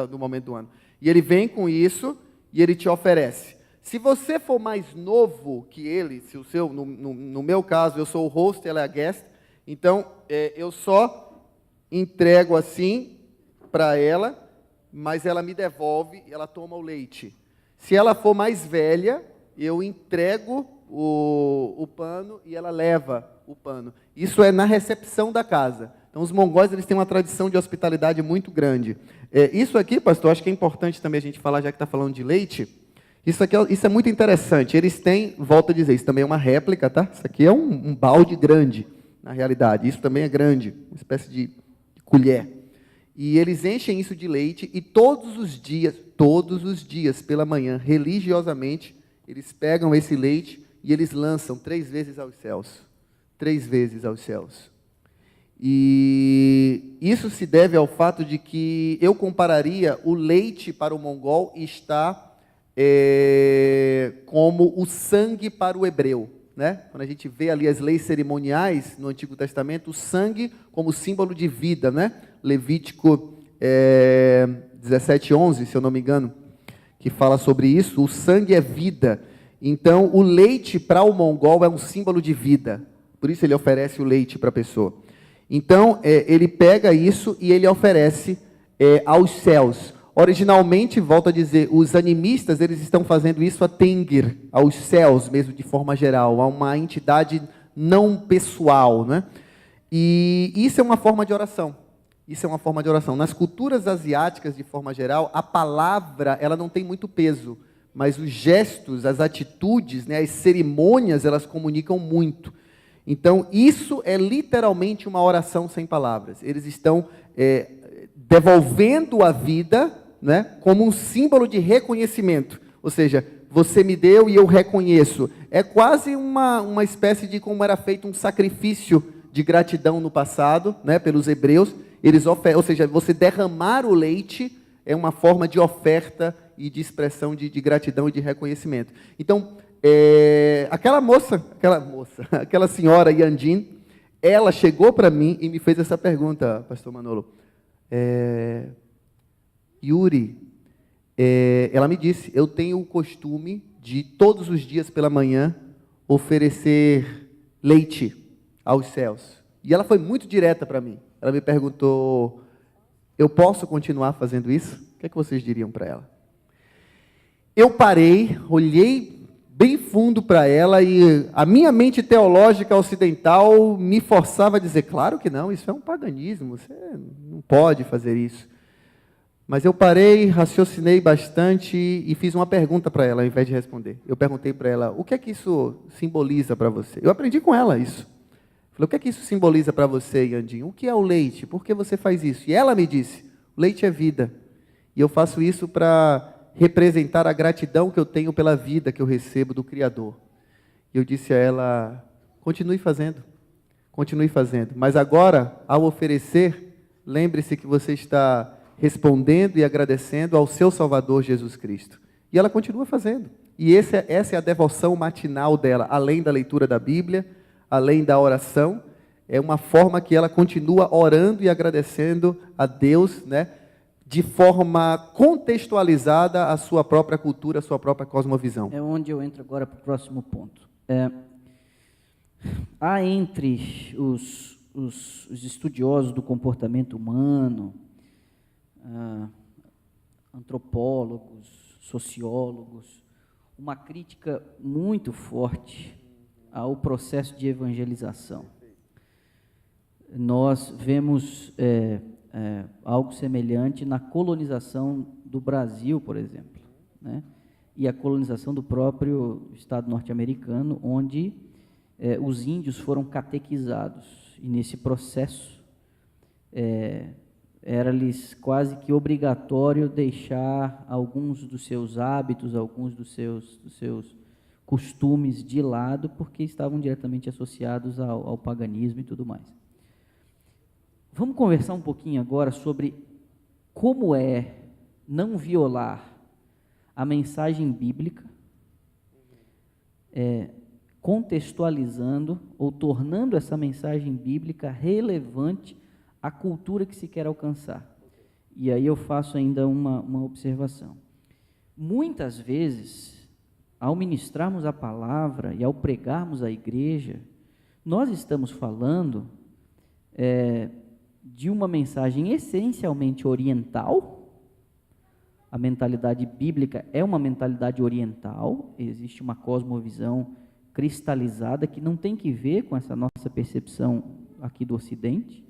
do momento do ano. E ele vem com isso e ele te oferece. Se você for mais novo que ele, se o seu, no meu caso, eu sou o host, ela é a guest, então eu só entrego assim para ela, mas ela me devolve e ela toma o leite. Se ela for mais velha, eu entrego o pano e ela leva o pano. Isso é na recepção da casa. Então, os mongóis eles têm uma tradição de hospitalidade muito grande. Isso aqui, pastor, acho que é importante também a gente falar, já que está falando de leite. Isso é muito interessante. Eles têm, volto a dizer, isso também é uma réplica, tá? Isso aqui é um balde grande, na realidade. Isso também é grande, uma espécie de colher. E eles enchem isso de leite e todos os dias pela manhã, religiosamente, eles pegam esse leite e eles lançam 3 vezes aos céus. 3 vezes aos céus. E isso se deve ao fato de que eu compararia o leite para o mongol está como o sangue para o hebreu. Né? Quando a gente vê ali as leis cerimoniais no Antigo Testamento, o sangue como símbolo de vida, né? Levítico 17:11, se eu não me engano, que fala sobre isso, o sangue é vida. Então, o leite para o mongol é um símbolo de vida, por isso ele oferece o leite para a pessoa. Então, ele pega isso e ele oferece aos céus. Originalmente, volto a dizer, os animistas eles estão fazendo isso a Tingir, aos céus mesmo, de forma geral, a uma entidade não pessoal, né? E isso é uma forma de oração. Isso é uma forma de oração. Nas culturas asiáticas, de forma geral, a palavra ela não tem muito peso, mas os gestos, as atitudes, né, as cerimônias, elas comunicam muito. Então, isso é literalmente uma oração sem palavras. Eles estão devolvendo a vida, né, como um símbolo de reconhecimento. Ou seja, você me deu e eu reconheço. É quase uma espécie de como era feito um sacrifício de gratidão no passado, né, pelos hebreus. Ou seja, você derramar o leite é uma forma de oferta e de expressão de gratidão e de reconhecimento. Então, aquela senhora Yandin, ela chegou para mim e me fez essa pergunta, pastor Manolo. Yuri, ela me disse, eu tenho o costume de todos os dias pela manhã oferecer leite aos céus. E ela foi muito direta para mim. Ela me perguntou, eu posso continuar fazendo isso? O que é que vocês diriam para ela? Eu parei, olhei bem fundo para ela e a minha mente teológica ocidental me forçava a dizer, claro que não, isso é um paganismo, você não pode fazer isso. Mas eu parei, raciocinei bastante e fiz uma pergunta para ela, ao invés de responder. Eu perguntei para ela, o que é que isso simboliza para você? Eu aprendi com ela isso. Falei, o que é que isso simboliza para você, Yandinho? O que é o leite? Por que você faz isso? E ela me disse, o leite é vida. E eu faço isso para representar a gratidão que eu tenho pela vida que eu recebo do Criador. E eu disse a ela, continue fazendo. Mas agora, ao oferecer, lembre-se que você está respondendo e agradecendo ao seu Salvador Jesus Cristo. E ela continua fazendo. E essa é a devoção matinal dela, além da leitura da Bíblia, além da oração, é uma forma que ela continua orando e agradecendo a Deus, né, de forma contextualizada a sua própria cultura, a sua própria cosmovisão. É onde eu entro agora para o próximo ponto. há entre os estudiosos do comportamento humano, antropólogos, sociólogos, uma crítica muito forte ao processo de evangelização. Nós vemos algo semelhante na colonização do Brasil, por exemplo, né? E a colonização do próprio Estado norte-americano, onde os índios foram catequizados, e nesse processo era-lhes quase que obrigatório deixar alguns dos seus hábitos, alguns dos seus costumes de lado, porque estavam diretamente associados ao paganismo e tudo mais. Vamos conversar um pouquinho agora sobre como não violar a mensagem bíblica, contextualizando ou tornando essa mensagem bíblica relevante à cultura que se quer alcançar. E aí eu faço ainda uma observação. Muitas vezes, ao ministrarmos a palavra e ao pregarmos a igreja, nós estamos falando de uma mensagem essencialmente oriental. A mentalidade bíblica é uma mentalidade oriental, existe uma cosmovisão cristalizada que não tem que ver com essa nossa percepção aqui do Ocidente,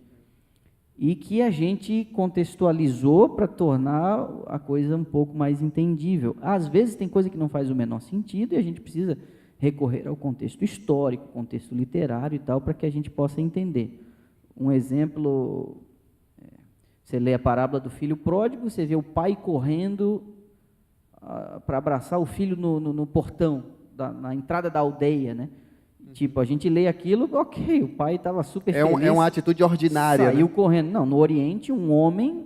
e que a gente contextualizou para tornar a coisa um pouco mais entendível. Às vezes tem coisa que não faz o menor sentido e a gente precisa recorrer ao contexto histórico, contexto literário e tal, para que a gente possa entender. Um exemplo, você lê a parábola do filho pródigo, você vê o pai correndo para abraçar o filho no portão, na entrada da aldeia, né? Tipo, a gente lê aquilo, ok, o pai estava super feliz. É uma atitude ordinária. Saiu correndo. Não, no Oriente, um homem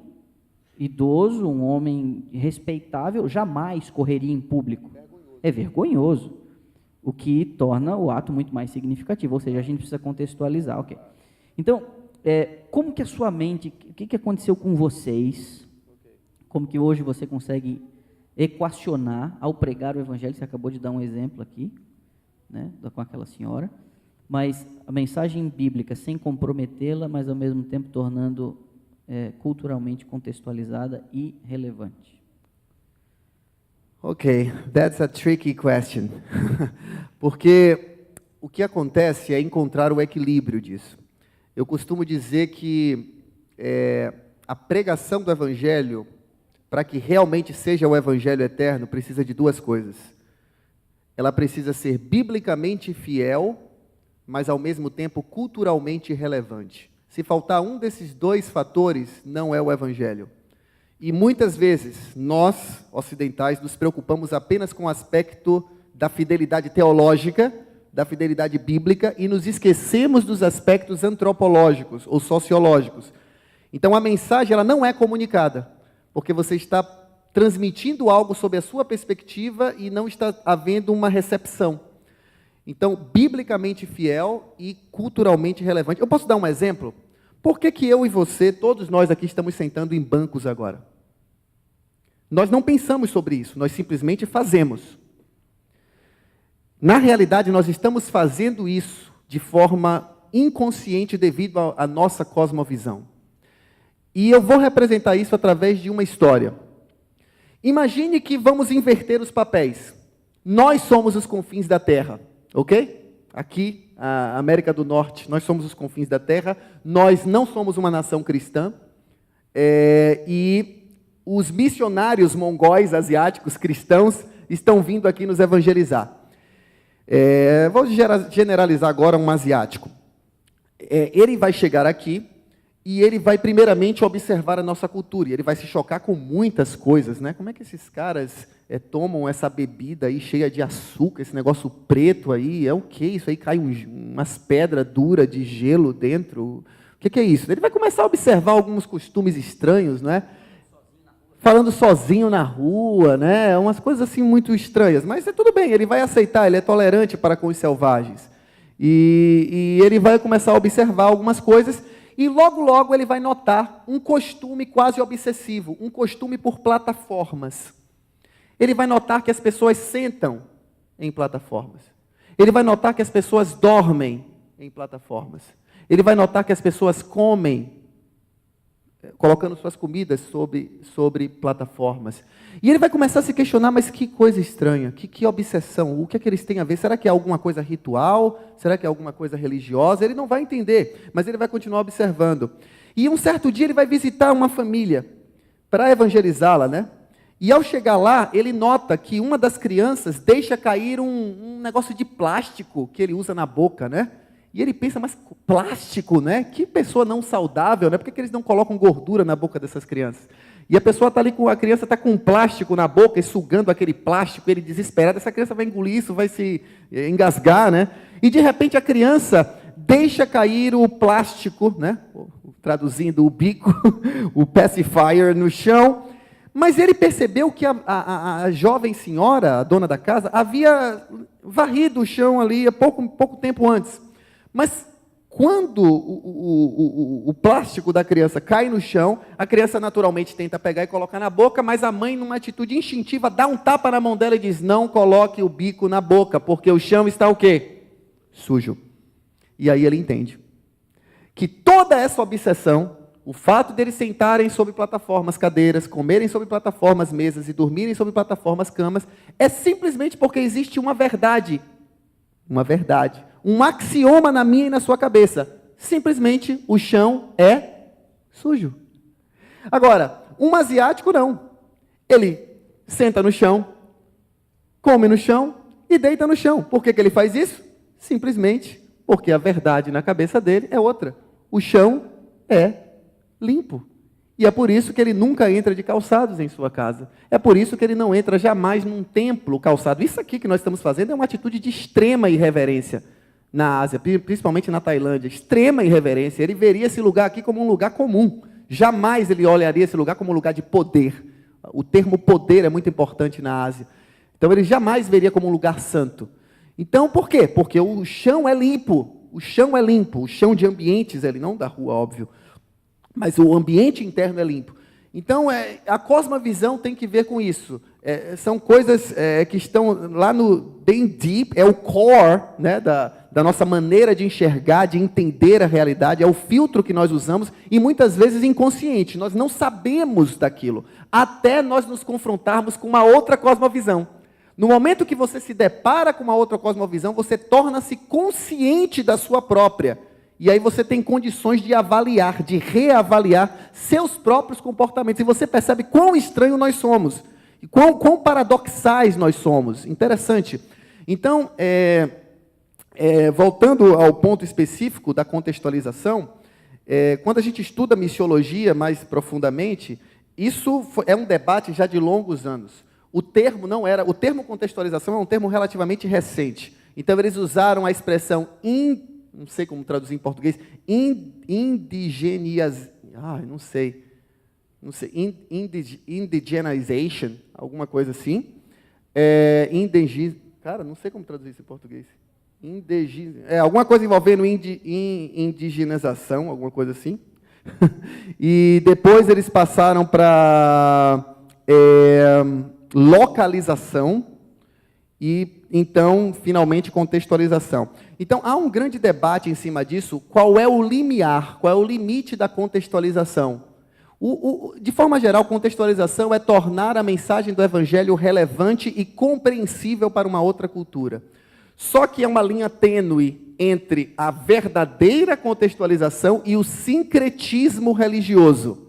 idoso, um homem respeitável, jamais correria em público. É vergonhoso. O que torna o ato muito mais significativo. Ou seja, a gente precisa contextualizar, ok. Então, como que a sua mente, o que aconteceu com vocês? Como que hoje você consegue equacionar ao pregar o evangelho? Você acabou de dar um exemplo aqui, né, com aquela senhora, mas a mensagem bíblica sem comprometê-la, mas ao mesmo tempo tornando culturalmente contextualizada e relevante. Ok, that's a tricky question. Porque o que acontece é encontrar o equilíbrio disso. Eu costumo dizer que a pregação do evangelho, para que realmente seja o evangelho eterno, precisa de duas coisas. Ela precisa ser biblicamente fiel, mas ao mesmo tempo culturalmente relevante. Se faltar um desses dois fatores, não é o evangelho. E muitas vezes, nós, ocidentais, nos preocupamos apenas com o aspecto da fidelidade teológica, da fidelidade bíblica, e nos esquecemos dos aspectos antropológicos ou sociológicos. Então a mensagem ela não é comunicada, porque você está transmitindo algo sob a sua perspectiva e não está havendo uma recepção. Então, biblicamente fiel e culturalmente relevante. Eu posso dar um exemplo? Por que eu e você, todos nós aqui, estamos sentando em bancos agora? Nós não pensamos sobre isso, nós simplesmente fazemos. Na realidade, nós estamos fazendo isso de forma inconsciente devido à nossa cosmovisão. E eu vou representar isso através de uma história. Imagine que vamos inverter os papéis. Nós somos os confins da Terra, ok? Aqui, a América do Norte, nós somos os confins da Terra. Nós não somos uma nação cristã. E os missionários mongóis, asiáticos, cristãos, estão vindo aqui nos evangelizar. Vou generalizar agora um asiático. Ele vai chegar aqui e ele vai primeiramente observar a nossa cultura, e ele vai se chocar com muitas coisas, né? Como é que esses caras tomam essa bebida aí cheia de açúcar, esse negócio preto aí, é o que? Isso aí cai umas pedras duras de gelo dentro, o que é isso? Ele vai começar a observar alguns costumes estranhos, não é? Falando sozinho na rua, né? Umas coisas assim muito estranhas, mas tudo bem, ele vai aceitar, ele é tolerante para com os selvagens, e ele vai começar a observar algumas coisas. E logo, logo ele vai notar um costume quase obsessivo, um costume por plataformas. Ele vai notar que as pessoas sentam em plataformas. Ele vai notar que as pessoas dormem em plataformas. Ele vai notar que as pessoas comem, colocando suas comidas sobre plataformas. E ele vai começar a se questionar, mas que coisa estranha, que obsessão, o que é que eles têm a ver? Será que é alguma coisa ritual? Será que é alguma coisa religiosa? Ele não vai entender, mas ele vai continuar observando. E um certo dia ele vai visitar uma família para evangelizá-la, né? E ao chegar lá, ele nota que uma das crianças deixa cair um negócio de plástico que ele usa na boca, né? E ele pensa, mas plástico, né? Que pessoa não saudável, né? Por que eles não colocam gordura na boca dessas crianças? E a pessoa está ali a criança está com um plástico na boca e sugando aquele plástico, ele desesperado, essa criança vai engolir isso, vai se engasgar, né? E de repente a criança deixa cair o plástico, né? Traduzindo o bico, o pacifier no chão, mas ele percebeu que a jovem senhora, a dona da casa, havia varrido o chão ali pouco tempo antes. Mas quando o plástico da criança cai no chão, a criança naturalmente tenta pegar e colocar na boca, mas a mãe, numa atitude instintiva, dá um tapa na mão dela e diz, não coloque o bico na boca, porque o chão está o quê? Sujo. E aí ele entende que toda essa obsessão, o fato deles sentarem sobre plataformas, cadeiras, comerem sobre plataformas, mesas e dormirem sobre plataformas, camas, é simplesmente porque existe uma verdade, um axioma na minha e na sua cabeça. Simplesmente o chão é sujo. Agora, um asiático não. Ele senta no chão, come no chão e deita no chão. Por que ele faz isso? Simplesmente porque a verdade na cabeça dele é outra. O chão é limpo. E é por isso que ele nunca entra de calçados em sua casa. É por isso que ele não entra jamais num templo calçado. Isso aqui que nós estamos fazendo é uma atitude de extrema irreverência na Ásia, principalmente na Tailândia. Extrema irreverência. Ele veria esse lugar aqui como um lugar comum. Jamais ele olharia esse lugar como um lugar de poder. O termo poder é muito importante na Ásia. Então ele jamais veria como um lugar santo. Então por quê? Porque o chão é limpo. O chão é limpo. O chão de ambientes, ele não da rua, óbvio. Mas o ambiente interno é limpo. Então, a cosmovisão tem que ver com isso. São coisas que estão lá no bem deep, é o core, né, da nossa maneira de enxergar, de entender a realidade, é o filtro que nós usamos, e muitas vezes inconsciente, nós não sabemos daquilo, até nós nos confrontarmos com uma outra cosmovisão. No momento que você se depara com uma outra cosmovisão, você torna-se consciente da sua própria. E aí você tem condições de avaliar, de reavaliar seus próprios comportamentos. E você percebe quão estranho nós somos. E quão paradoxais nós somos. Interessante. Então, voltando ao ponto específico da contextualização, quando a gente estuda missiologia mais profundamente, isso é um debate já de longos anos. O termo contextualização é um termo relativamente recente. Então, eles usaram a expressão não sei como traduzir em português, indigenization, alguma coisa assim. Cara, não sei como traduzir isso em português. Alguma coisa envolvendo indigenização, alguma coisa assim. E depois eles passaram para localização e, então, finalmente, contextualização. Então, há um grande debate em cima disso, qual é o limiar, qual é o limite da contextualização. De forma geral, contextualização é tornar a mensagem do Evangelho relevante e compreensível para uma outra cultura. Só que é uma linha tênue entre a verdadeira contextualização e o sincretismo religioso.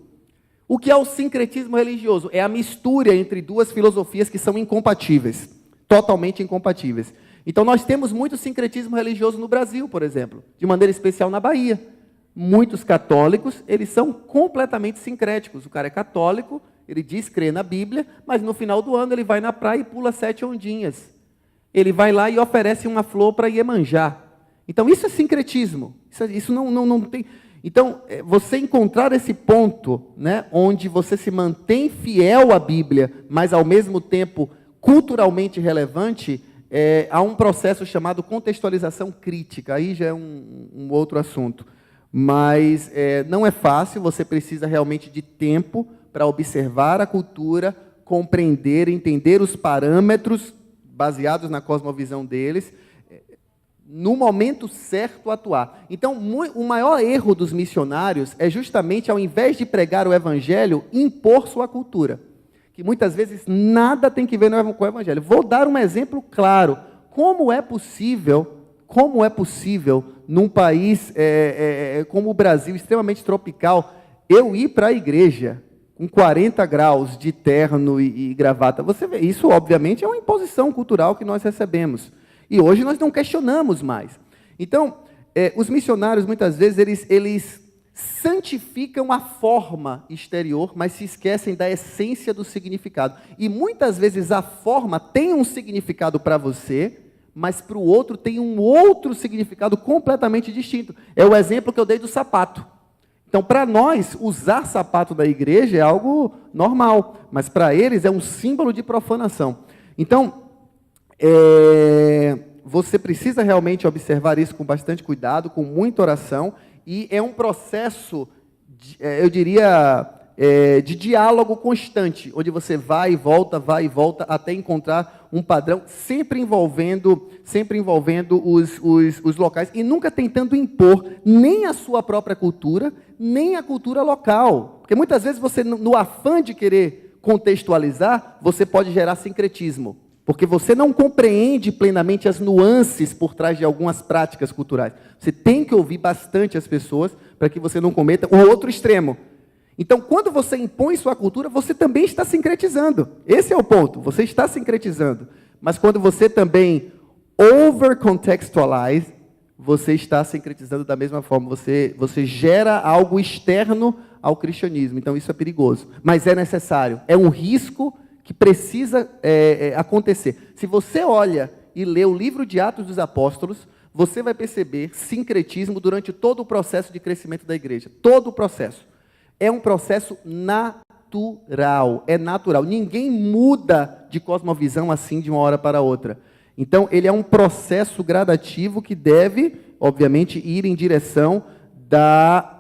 O que é o sincretismo religioso? É a mistura entre duas filosofias que são incompatíveis, totalmente incompatíveis. Então, nós temos muito sincretismo religioso no Brasil, por exemplo, de maneira especial na Bahia. Muitos católicos, eles são completamente sincréticos. O cara é católico, ele diz crer na Bíblia, mas no final do ano ele vai na praia e pula 7 ondinhas. Ele vai lá e oferece uma flor para Iemanjá. Então, isso é sincretismo. Isso não tem... Então, você encontrar esse ponto, né, onde você se mantém fiel à Bíblia, mas ao mesmo tempo culturalmente relevante, há um processo chamado contextualização crítica. Aí já é um outro assunto. Mas não é fácil, você precisa realmente de tempo para observar a cultura, compreender, entender os parâmetros baseados na cosmovisão deles. no momento certo atuar. Então, o maior erro dos missionários é justamente, ao invés de pregar o evangelho, impor sua cultura, que muitas vezes nada tem que ver com o evangelho. Vou dar um exemplo claro. Como é possível, num país como o Brasil, extremamente tropical, eu ir para a igreja com 40 graus de terno e gravata? Você vê, isso obviamente é uma imposição cultural que nós recebemos. E hoje nós não questionamos mais. Então, os missionários, muitas vezes, eles santificam a forma exterior, mas se esquecem da essência do significado. E muitas vezes a forma tem um significado para você, mas para o outro tem um outro significado completamente distinto. É o exemplo que eu dei do sapato. Então, para nós, usar sapato da igreja é algo normal, mas para eles é um símbolo de profanação. Então, você precisa realmente observar isso com bastante cuidado, com muita oração, e é um processo, eu diria, de diálogo constante, onde você vai e volta, até encontrar um padrão, sempre envolvendo os locais, e nunca tentando impor nem a sua própria cultura, nem a cultura local. Porque muitas vezes você, no afã de querer contextualizar, você pode gerar sincretismo. Porque você não compreende plenamente as nuances por trás de algumas práticas culturais. Você tem que ouvir bastante as pessoas para que você não cometa o outro extremo. Então, quando você impõe sua cultura, você também está sincretizando. Esse é o ponto, você está sincretizando. Mas quando você também over-contextualize, você está sincretizando da mesma forma. Você gera algo externo ao cristianismo. Então, isso é perigoso. Mas é necessário. É um risco que precisa acontecer. Se você olha e lê o livro de Atos dos Apóstolos, você vai perceber sincretismo durante todo o processo de crescimento da igreja. Todo o processo. É um processo natural. É natural. Ninguém muda de cosmovisão assim de uma hora para outra. Então, ele é um processo gradativo que deve, obviamente, ir em direção da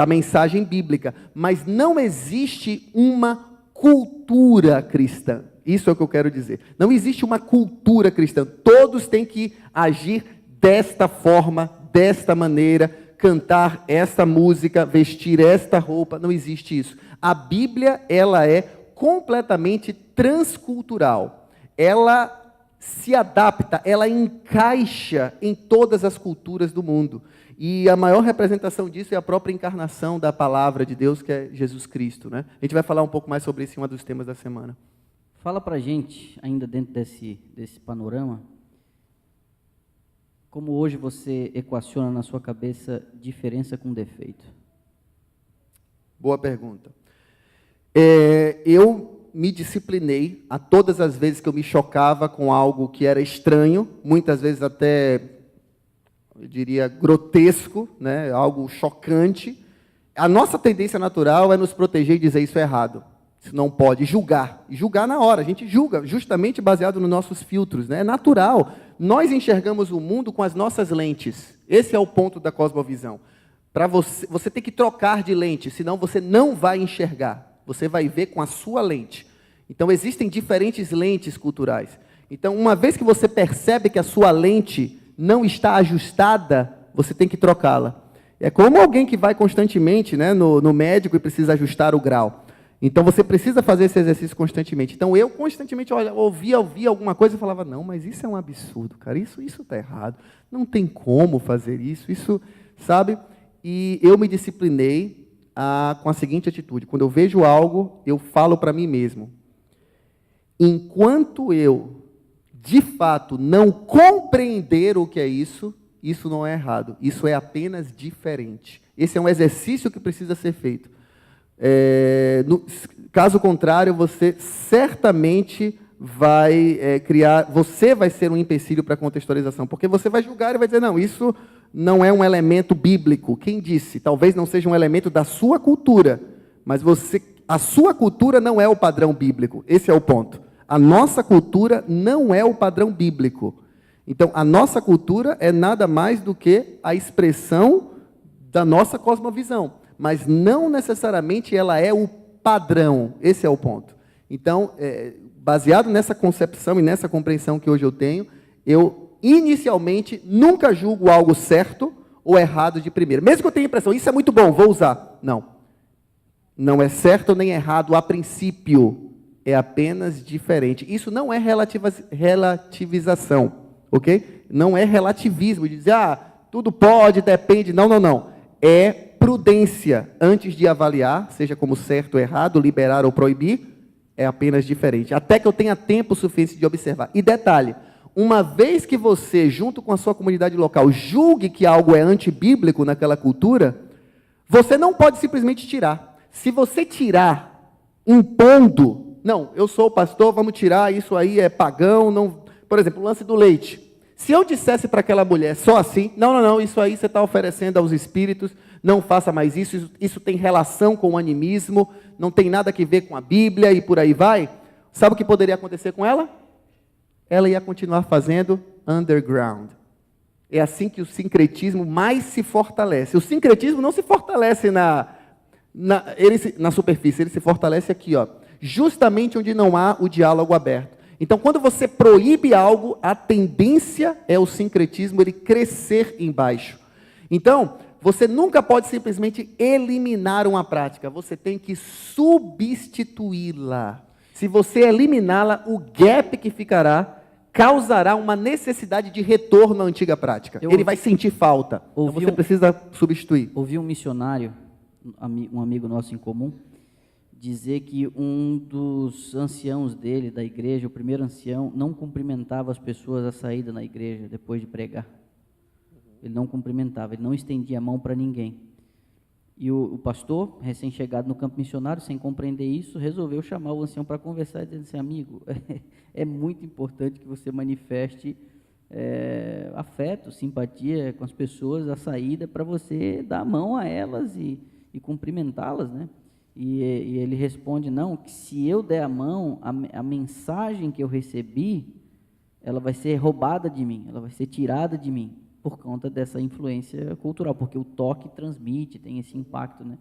mensagem bíblica. Mas não existe uma cultura cristã. Isso é o que eu quero dizer. Não existe uma cultura cristã. Todos têm que agir desta forma, desta maneira, cantar esta música, vestir esta roupa. Não existe isso. A Bíblia, ela é completamente transcultural. Ela se adapta, ela encaixa em todas as culturas do mundo. E a maior representação disso é a própria encarnação da palavra de Deus, que é Jesus Cristo, né? A gente vai falar um pouco mais sobre isso em um dos temas da semana. Fala para a gente, ainda dentro desse panorama, como hoje você equaciona na sua cabeça diferença com defeito? Boa pergunta. Eu me disciplinei a todas as vezes que eu me chocava com algo que era estranho, muitas vezes até, eu diria, grotesco, né? Algo chocante. A nossa tendência natural é nos proteger e dizer isso é errado, isso não pode, julgar. E julgar na hora, a gente julga, justamente baseado nos nossos filtros, né? É natural. Nós enxergamos o mundo com as nossas lentes. Esse é o ponto da cosmovisão. Para você tem que trocar de lente, senão você não vai enxergar. Você vai ver com a sua lente. Então, existem diferentes lentes culturais. Então, uma vez que você percebe que a sua lente não está ajustada, você tem que trocá-la. É como alguém que vai constantemente, né, no médico e precisa ajustar o grau. Então, você precisa fazer esse exercício constantemente. Então, eu constantemente ouvia alguma coisa e falava, não, mas isso é um absurdo, cara, isso está errado. Não tem como fazer isso, sabe? E eu me disciplinei com a seguinte atitude. Quando eu vejo algo, eu falo para mim mesmo. Enquanto eu, de fato, não compreender o que é isso não é errado. Isso é apenas diferente. Esse é um exercício que precisa ser feito. Caso contrário, você certamente vai você vai ser um empecilho para a contextualização, porque você vai julgar e vai dizer, não, isso não é um elemento bíblico. Quem disse? Talvez não seja um elemento da sua cultura, mas a sua cultura não é o padrão bíblico. Esse é o ponto. A nossa cultura não é o padrão bíblico. Então, a nossa cultura é nada mais do que a expressão da nossa cosmovisão, mas não necessariamente ela é o padrão. Esse é o ponto. Então, baseado nessa concepção e nessa compreensão que hoje eu tenho, eu inicialmente, nunca julgo algo certo ou errado de primeira. Mesmo que eu tenha a impressão, isso é muito bom, vou usar. Não. Não é certo nem errado a princípio. É apenas diferente. Isso não é relativização, ok? Não é relativismo de dizer, tudo pode, depende. Não, não, não. É prudência antes de avaliar, seja como certo ou errado, liberar ou proibir, é apenas diferente. Até que eu tenha tempo suficiente de observar. E detalhe, uma vez que você, junto com a sua comunidade local, julgue que algo é antibíblico naquela cultura, você não pode simplesmente tirar. Se você tirar impondo, não, eu sou o pastor, vamos tirar, isso aí é pagão, não. Por exemplo, o lance do leite. Se eu dissesse para aquela mulher só assim, não, isso aí você está oferecendo aos espíritos, não faça mais isso tem relação com o animismo, não tem nada a ver com a Bíblia e por aí vai, sabe o que poderia acontecer com ela? Ela ia continuar fazendo underground. É assim que o sincretismo mais se fortalece. O sincretismo não se fortalece na superfície, ele se fortalece aqui, justamente onde não há o diálogo aberto. Então, quando você proíbe algo, a tendência é o sincretismo ele crescer embaixo. Então, você nunca pode simplesmente eliminar uma prática, você tem que substituí-la. Se você eliminá-la, o gap que ficará causará uma necessidade de retorno à antiga prática. Ele vai sentir falta. Então você precisa substituir. Ouvi um missionário, um amigo nosso em comum, dizer que um dos anciãos dele, da igreja, o primeiro ancião, não cumprimentava as pessoas à saída na igreja, depois de pregar. Ele não cumprimentava, ele não estendia a mão para ninguém. E o pastor, recém-chegado no campo missionário, sem compreender isso, resolveu chamar o ancião para conversar e dizer assim, amigo, é muito importante que você manifeste afeto, simpatia com as pessoas à saída para você dar a mão a elas e cumprimentá-las, né? E ele responde, não, que se eu der a mão, a mensagem que eu recebi, ela vai ser roubada de mim, ela vai ser tirada de mim, por conta dessa influência cultural, porque o toque transmite, tem esse impacto, né?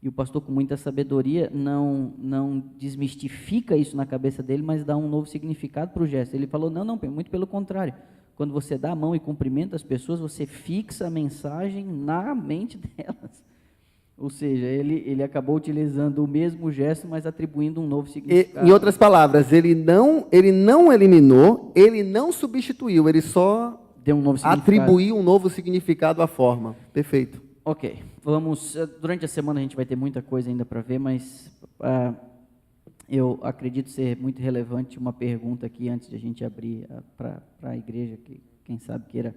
E o pastor, com muita sabedoria, não desmistifica isso na cabeça dele, mas dá um novo significado para o gesto. Ele falou, não, muito pelo contrário. Quando você dá a mão e cumprimenta as pessoas, você fixa a mensagem na mente delas. Ou seja, ele acabou utilizando o mesmo gesto, mas atribuindo um novo significado. Em outras palavras, ele não eliminou, ele não substituiu, ele só deu um novo significado. Atribuiu um novo significado à forma. Perfeito. Ok, durante a semana a gente vai ter muita coisa ainda para ver, mas eu acredito ser muito relevante uma pergunta aqui, antes de a gente abrir para a igreja, que quem sabe queira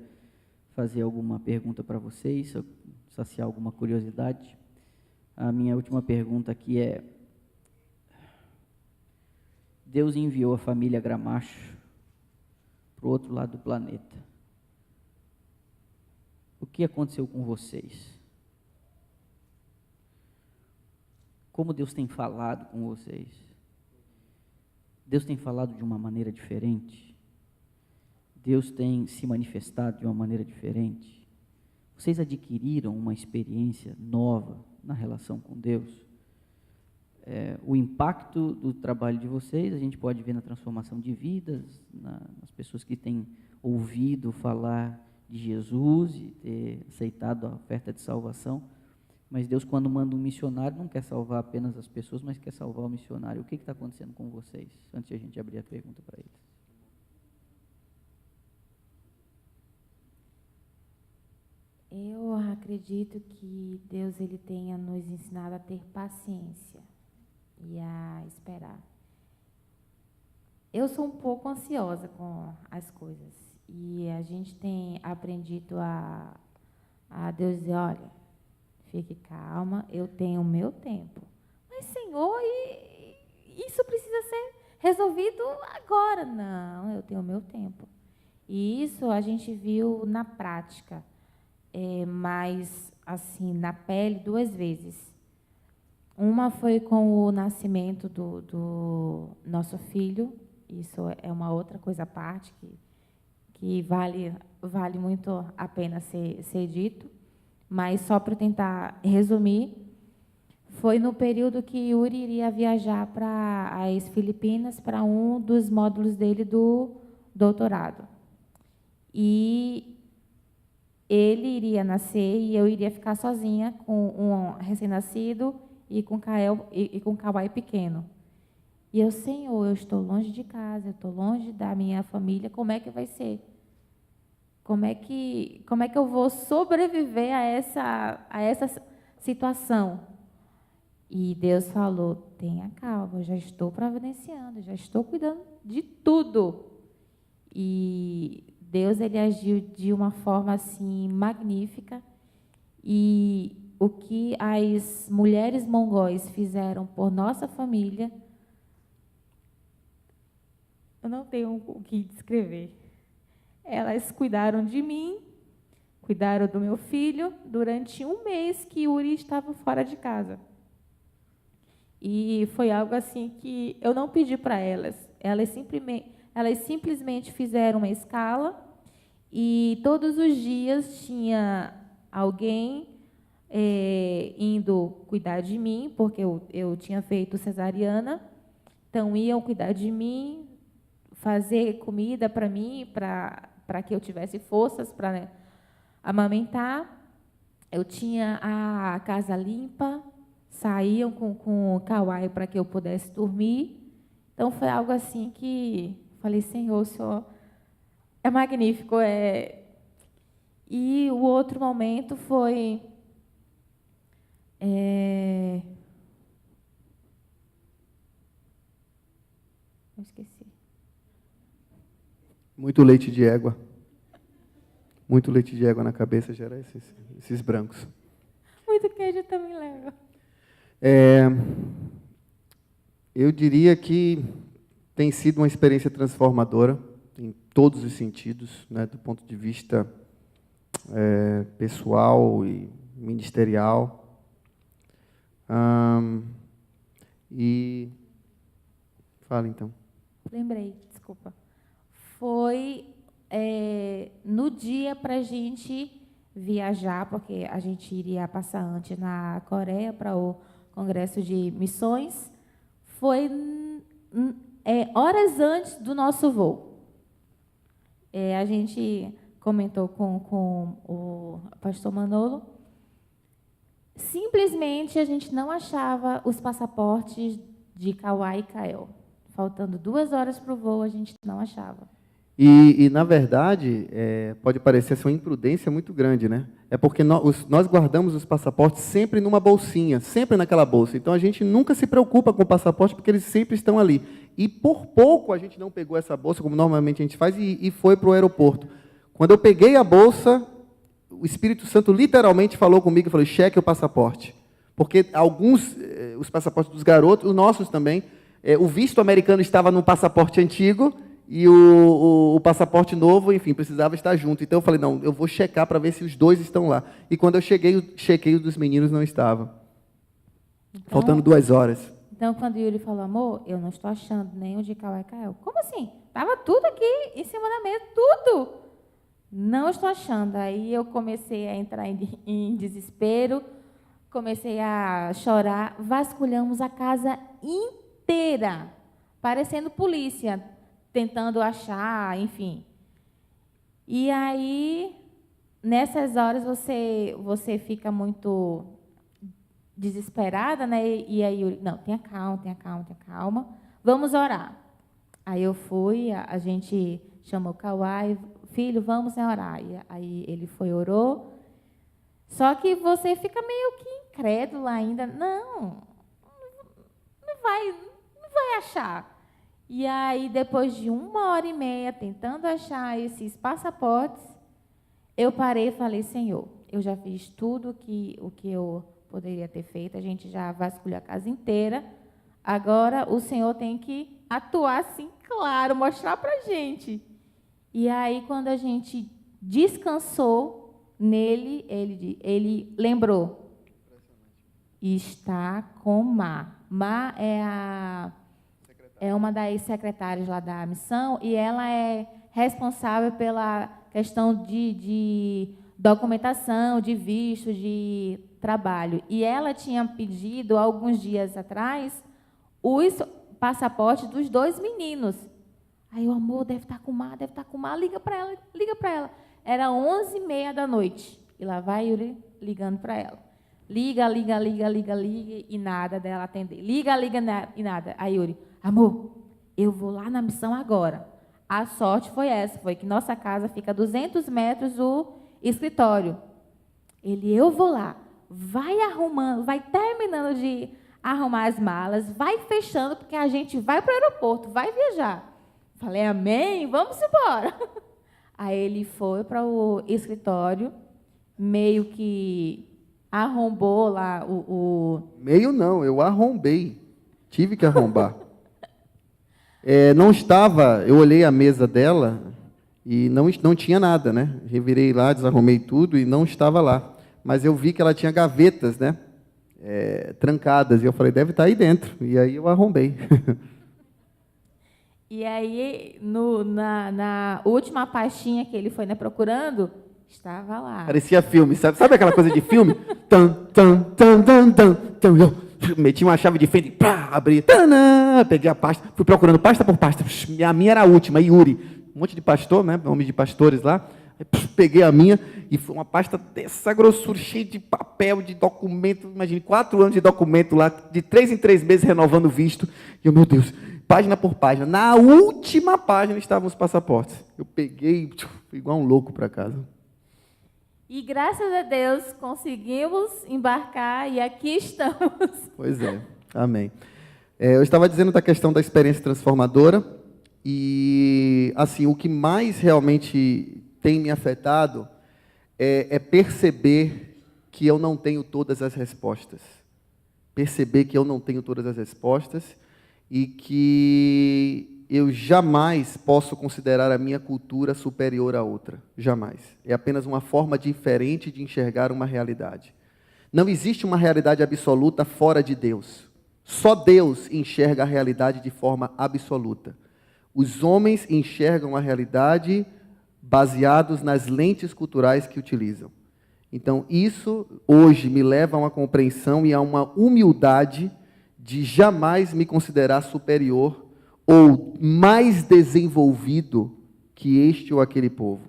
fazer alguma pergunta para vocês, saciar alguma curiosidade. A minha última pergunta aqui é: Deus enviou a família Gramacho para o outro lado do planeta. O que aconteceu com vocês? Como Deus tem falado com vocês? Deus tem falado de uma maneira diferente? Deus tem se manifestado de uma maneira diferente? Vocês adquiriram uma experiência nova na relação com Deus? O impacto do trabalho de vocês, a gente pode ver na transformação de vidas, nas pessoas que têm ouvido falar de Jesus e ter aceitado a oferta de salvação. Mas Deus, quando manda um missionário, não quer salvar apenas as pessoas, mas quer salvar o missionário. O que está acontecendo com vocês? Antes de a gente abrir a pergunta para eles. Eu acredito que Deus ele tenha nos ensinado a ter paciência e a esperar. Eu sou um pouco ansiosa com as coisas e a gente tem aprendido a Deus dizer, olha, fique calma, eu tenho o meu tempo. Mas, Senhor, isso precisa ser resolvido agora. Não, eu tenho o meu tempo. E isso a gente viu na prática, mas, assim, na pele, 2 vezes. Uma foi com o nascimento do nosso filho. Isso é uma outra coisa à parte que vale muito a pena ser dito. Mas, só para tentar resumir, foi no período que Yuri iria viajar para as Filipinas, para um dos módulos dele do doutorado. e ele iria nascer e eu iria ficar sozinha com um recém-nascido e com o Kawai pequeno. E eu, Senhor, eu estou longe de casa, eu estou longe da minha família, como é que vai ser? Como é que eu vou sobreviver a essa situação? E Deus falou, tenha calma, eu já estou providenciando, já estou cuidando de tudo. E Deus, ele agiu de uma forma assim magnífica. E o que as mulheres mongóis fizeram por nossa família, eu não tenho o que descrever. Elas cuidaram de mim, cuidaram do meu filho durante um mês que Yuri estava fora de casa. E foi algo assim que eu não pedi para elas. Elas simplesmente fizeram uma escala e todos os dias tinha alguém indo cuidar de mim, porque eu tinha feito cesariana, então iam cuidar de mim, fazer comida para mim, para que eu tivesse forças para amamentar. Eu tinha a casa limpa, saíam com o Kawai para que eu pudesse dormir. Então, foi algo assim que falei, Senhor, o Senhor é magnífico. E o outro momento foi... Eu esqueci. Muito leite de égua. Muito leite de égua na cabeça gera esses brancos. Muito queijo também leva. Eu diria que tem sido uma experiência transformadora em todos os sentidos, né, do ponto de vista pessoal e ministerial. E fala então. Lembrei, desculpa. Foi no dia para a gente viajar, porque a gente iria passar antes na Coreia para o Congresso de Missões. Foi horas antes do nosso voo. A gente comentou com o pastor Manolo. Simplesmente a gente não achava os passaportes de Kawai e Kael. Faltando 2 horas para o voo, a gente não achava. E na verdade, pode parecer ser uma imprudência muito grande, né? É porque nós guardamos os passaportes sempre numa bolsinha, sempre naquela bolsa. Então, a gente nunca se preocupa com o passaporte, porque eles sempre estão ali. E, por pouco, a gente não pegou essa bolsa, como normalmente a gente faz, e foi para o aeroporto. Quando eu peguei a bolsa, o Espírito Santo literalmente falou comigo e falou, cheque o passaporte. Porque alguns, os passaportes dos garotos, os nossos também, o visto americano estava no passaporte antigo, e o passaporte novo, enfim, precisava estar junto. Então, eu falei, não, eu vou checar para ver se os dois estão lá. E quando eu chequei, o dos meninos não estava. Então, faltando 2 horas. Então, quando o Yuri falou, amor, eu não estou achando nem o de Kawai e Kael. Como assim? Estava tudo aqui, em cima da mesa, tudo. Não estou achando. Aí eu comecei a entrar em desespero, comecei a chorar. Vasculhamos a casa inteira, parecendo polícia, tentando achar, enfim. E aí, nessas horas, você fica muito desesperada, né? E aí, não, tenha calma. Vamos orar. Aí eu fui, a gente chamou o Kawai, filho, vamos orar. E aí ele foi, orou. Só que você fica meio que incrédula ainda. Não vai achar. E aí, depois de 1h30 tentando achar esses passaportes, eu parei e falei, Senhor, eu já fiz tudo o que eu poderia ter feito, a gente já vasculhou a casa inteira, agora o Senhor tem que atuar assim, claro, mostrar para a gente. E aí, quando a gente descansou nele, ele lembrou, está com Má. Má é uma das secretárias lá da missão, e ela é responsável pela questão de documentação, de visto, de trabalho. E ela tinha pedido, alguns dias atrás, os passaportes dos 2 meninos. Aí o amor deve estar com mar, liga para ela, liga para ela. Era 11h30 da noite. E lá vai Yuri ligando para ela. Liga, e nada dela atender. Liga, e nada. Aí Yuri, amor, eu vou lá na missão agora. A sorte foi essa, foi que nossa casa fica a 200 metros do escritório. Eu vou lá, vai arrumando, vai terminando de arrumar as malas, vai fechando, porque a gente vai para o aeroporto, vai viajar. Falei, amém, vamos embora. Aí ele foi para o escritório, meio que arrombou lá Meio não, eu arrombei. Tive que arrombar. Não estava, eu olhei a mesa dela e não tinha nada, né? Revirei lá, desarrumei tudo e não estava lá. Mas eu vi que ela tinha gavetas, né? Trancadas. E eu falei, deve estar aí dentro. E aí eu arrombei. E aí, na última pastinha que ele foi procurando, estava lá. Parecia filme, sabe aquela coisa de filme? Eu meti uma chave de fenda e abri. Peguei a pasta, fui procurando pasta por pasta. A minha era a última, Yuri. Um monte de pastor, né? Nome de pastores lá. Peguei a minha e foi uma pasta dessa grossura, cheia de papel, de documento. Imagine, 4 anos de documento lá, de 3 em 3 meses renovando o visto. E eu, meu Deus, página por página. Na última página estavam os passaportes. Eu peguei, fui igual um louco para casa. E graças a Deus conseguimos embarcar e aqui estamos. Pois é, amém. Eu estava dizendo da questão da experiência transformadora e, assim, o que mais realmente tem me afetado é perceber que eu não tenho todas as respostas. Perceber que eu não tenho todas as respostas e que eu jamais posso considerar a minha cultura superior a outra. Jamais. É apenas uma forma diferente de enxergar uma realidade. Não existe uma realidade absoluta fora de Deus. Só Deus enxerga a realidade de forma absoluta. Os homens enxergam a realidade baseados nas lentes culturais que utilizam. Então, isso hoje me leva a uma compreensão e a uma humildade de jamais me considerar superior ou mais desenvolvido que este ou aquele povo.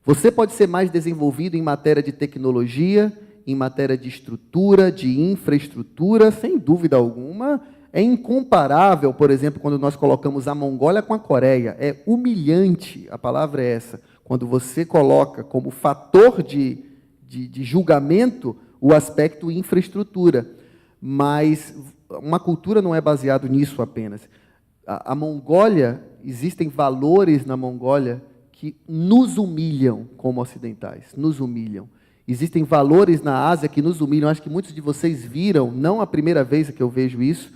Você pode ser mais desenvolvido em matéria de tecnologia, em matéria de estrutura, de infraestrutura, sem dúvida alguma. É incomparável, por exemplo, quando nós colocamos a Mongólia com a Coreia. É humilhante, a palavra é essa. Quando você coloca como fator de julgamento o aspecto infraestrutura. Mas uma cultura não é baseada nisso apenas. A Mongólia, existem valores na Mongólia que nos humilham como ocidentais, nos humilham. Existem valores na Ásia que nos humilham. Acho que muitos de vocês viram, não a primeira vez que eu vejo isso,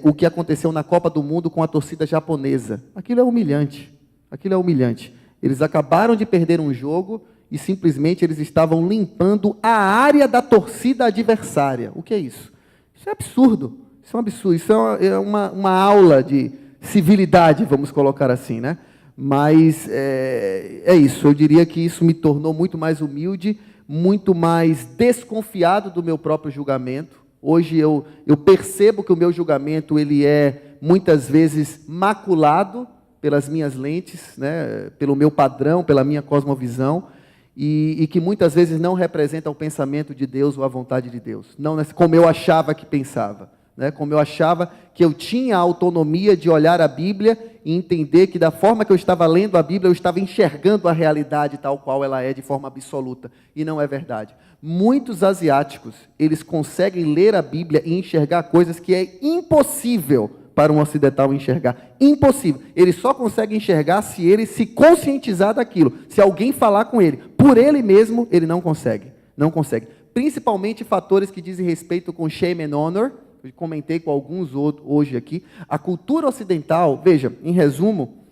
o que aconteceu na Copa do Mundo com a torcida japonesa. Aquilo é humilhante. Aquilo é humilhante. Eles acabaram de perder um jogo e simplesmente eles estavam limpando a área da torcida adversária. O que é isso? Isso é absurdo. Isso é um absurdo. Isso é uma aula de civilidade, vamos colocar assim, né? Mas é isso. Eu diria que isso me tornou muito mais humilde, muito mais desconfiado do meu próprio julgamento. Hoje eu percebo que o meu julgamento ele é muitas vezes maculado pelas minhas lentes, né? Pelo meu padrão, pela minha cosmovisão, e que muitas vezes não representa o pensamento de Deus ou a vontade de Deus. Não como eu achava que pensava. Né, como eu achava que eu tinha a autonomia de olhar a Bíblia e entender que da forma que eu estava lendo a Bíblia, eu estava enxergando a realidade tal qual ela é, de forma absoluta. E não é verdade. Muitos asiáticos, eles conseguem ler a Bíblia e enxergar coisas que é impossível para um ocidental enxergar. Impossível. Ele só consegue enxergar se ele se conscientizar daquilo. Se alguém falar com ele. Por ele mesmo, ele não consegue. Não consegue. Principalmente fatores que dizem respeito com shame and honor. Eu comentei com alguns outros hoje aqui. A cultura ocidental, veja, em resumo,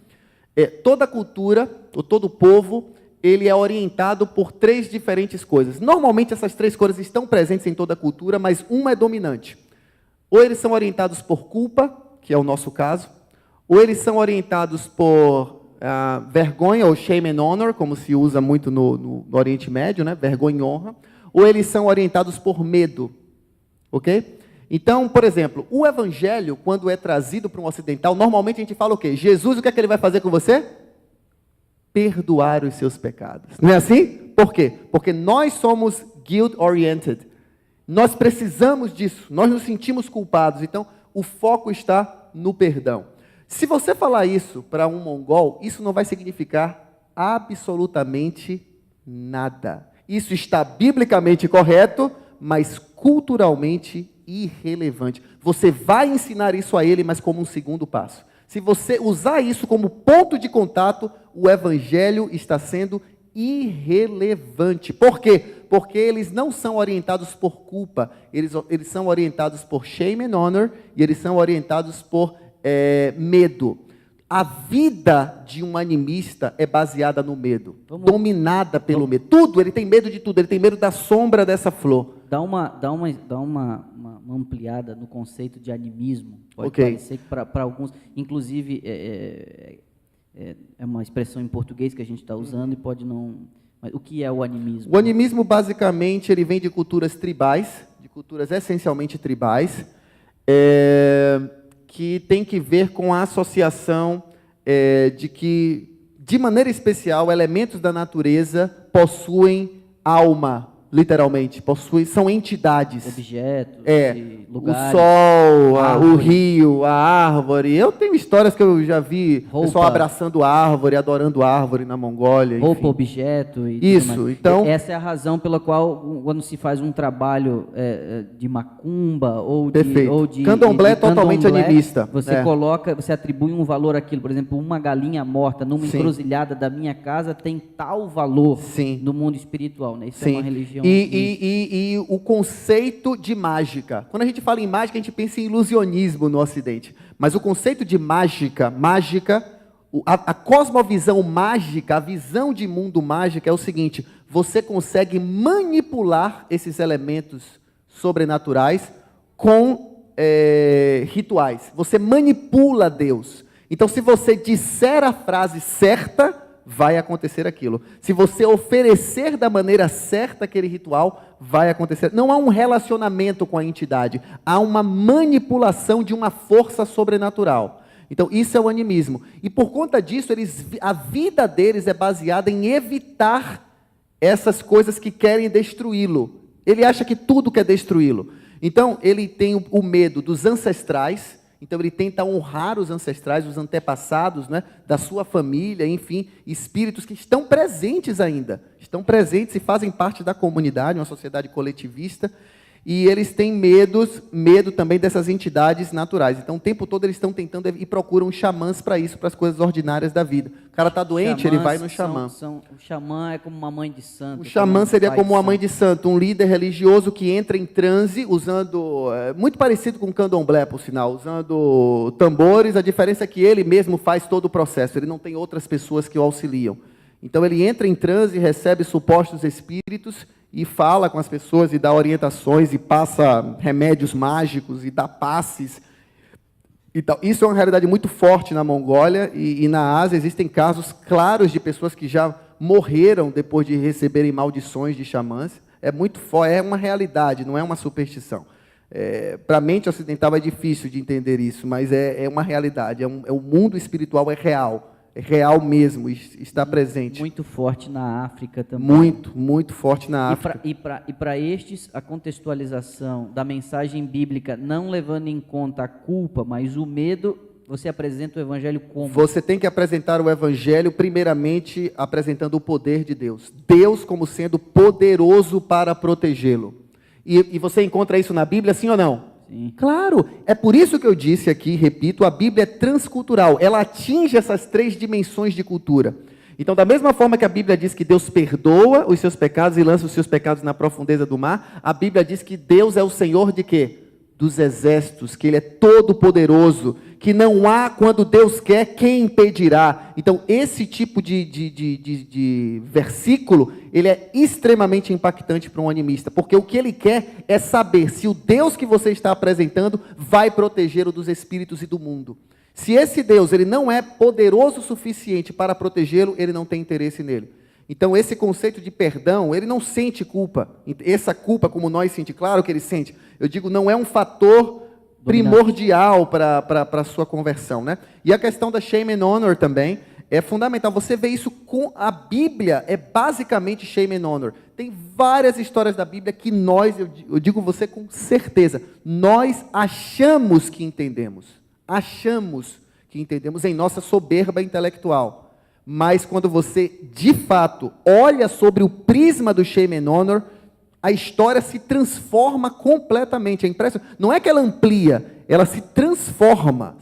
toda cultura, ou todo povo, ele é orientado por 3 diferentes coisas. Normalmente essas 3 coisas estão presentes em toda a cultura, mas uma é dominante. Ou eles são orientados por culpa, que é o nosso caso, ou eles são orientados por vergonha, ou shame and honor, como se usa muito no Oriente Médio, né? Vergonha e honra, ou eles são orientados por medo, ok? Então, por exemplo, o evangelho, quando é trazido para um ocidental, normalmente a gente fala o quê? Jesus, o que é que ele vai fazer com você? Perdoar os seus pecados. Não é assim? Por quê? Porque nós somos guilt-oriented. Nós precisamos disso. Nós nos sentimos culpados. Então, o foco está no perdão. Se você falar isso para um mongol, isso não vai significar absolutamente nada. Isso está biblicamente correto, mas culturalmente irrelevante. Você vai ensinar isso a ele, mas como um segundo passo. Se você usar isso como ponto de contato, o evangelho está sendo irrelevante. Por quê? Porque eles não são orientados por culpa, eles são orientados por shame and honor, e eles são orientados por medo. A vida de um animista é baseada no medo, dominada pelo medo. Tudo, ele tem medo de tudo, ele tem medo da sombra dessa flor. Dá uma ampliada no conceito de animismo. Pode Ok. parecer que para alguns, inclusive, é uma expressão em português que a gente está usando e pode não... Mas o que é o animismo? O animismo, basicamente, ele vem de culturas tribais, de culturas essencialmente tribais, que tem que ver com a associação de que, de maneira especial, elementos da natureza possuem alma, literalmente, são entidades. Objetos, O lugares, sol, o rio, a árvore. Eu tenho histórias que eu já vi, pessoal abraçando árvore, adorando árvore na Mongólia. Roupa, enfim. objeto. E Isso, tudo mais. então... Essa é a razão pela qual, quando se faz um trabalho de macumba ou Perfeito. de Candomblé é totalmente animista. Você atribui um valor àquilo. Por exemplo, uma galinha morta numa encruzilhada da minha casa tem tal valor no mundo espiritual. Né? Isso é uma religião. E o conceito de mágica. Quando a gente fala em mágica, a gente pensa em ilusionismo no Ocidente. Mas o conceito de mágica, a cosmovisão mágica, a visão de mundo mágica é o seguinte: você consegue manipular esses elementos sobrenaturais com rituais. Você manipula Deus. Então, se você disser a frase certa, vai acontecer aquilo. Se você oferecer da maneira certa aquele ritual, vai acontecer. Não há um relacionamento com a entidade, há uma manipulação de uma força sobrenatural. Então, isso é o animismo. E por conta disso, a vida deles é baseada em evitar essas coisas que querem destruí-lo. Ele acha que tudo quer destruí-lo. Então, ele tem o medo dos ancestrais. Então, ele tenta honrar os ancestrais, os antepassados, né, da sua família, enfim, espíritos que estão presentes ainda. Estão presentes e fazem parte da comunidade, uma sociedade coletivista. E eles têm medo também dessas entidades naturais. Então, o tempo todo eles estão tentando e procuram xamãs para isso, para as coisas ordinárias da vida. O cara está doente, ele vai no xamã. O xamã é como uma mãe de santo. O xamã seria como uma mãe de santo, um líder religioso que entra em transe, usando, muito parecido com o candomblé, por sinal, usando tambores. A diferença é que ele mesmo faz todo o processo, ele não tem outras pessoas que o auxiliam. Então, ele entra em transe, recebe supostos espíritos e fala com as pessoas e dá orientações e passa remédios mágicos e dá passes. E tal. Isso é uma realidade muito forte na Mongólia e na Ásia existem casos claros de pessoas que já morreram depois de receberem maldições de xamãs. É muito forte, é uma realidade, não é uma superstição. Para a mente ocidental é difícil de entender isso, mas é uma realidade, o mundo espiritual é real mesmo, está presente. Muito forte na África também. Muito forte na África. E para estes, a contextualização da mensagem bíblica, não levando em conta a culpa, mas o medo, você apresenta o evangelho como? Você tem que apresentar o evangelho, primeiramente, apresentando o poder de Deus. Deus como sendo poderoso para protegê-lo. E você encontra isso na Bíblia, sim ou não? Sim. Claro, é por isso que eu disse aqui, repito, a Bíblia é transcultural, ela atinge essas 3 dimensões de cultura. Então, da mesma forma que a Bíblia diz que Deus perdoa os seus pecados e lança os seus pecados na profundeza do mar, a Bíblia diz que Deus é o Senhor de quê? Dos exércitos, que Ele é todo poderoso, que não há, quando Deus quer, quem impedirá. Então, esse tipo de versículo, ele é extremamente impactante para um animista, porque o que ele quer é saber se o Deus que você está apresentando vai protegê-lo dos espíritos e do mundo. Se esse Deus ele não é poderoso o suficiente para protegê-lo, ele não tem interesse nele. Então, esse conceito de perdão, ele não sente culpa. Essa culpa, como nós sentimos, claro que ele sente. Eu digo, não é um fator primordial para a sua conversão, né? E a questão da shame and honor também é fundamental. Você vê isso com a Bíblia, é basicamente shame and honor. Tem várias histórias da Bíblia que nós, eu digo você com certeza, nós achamos que entendemos. Achamos que entendemos em nossa soberba intelectual. Mas quando você, de fato, olha sobre o prisma do shame and honor, a história se transforma completamente. É impressionante. Não é que ela amplia, ela se transforma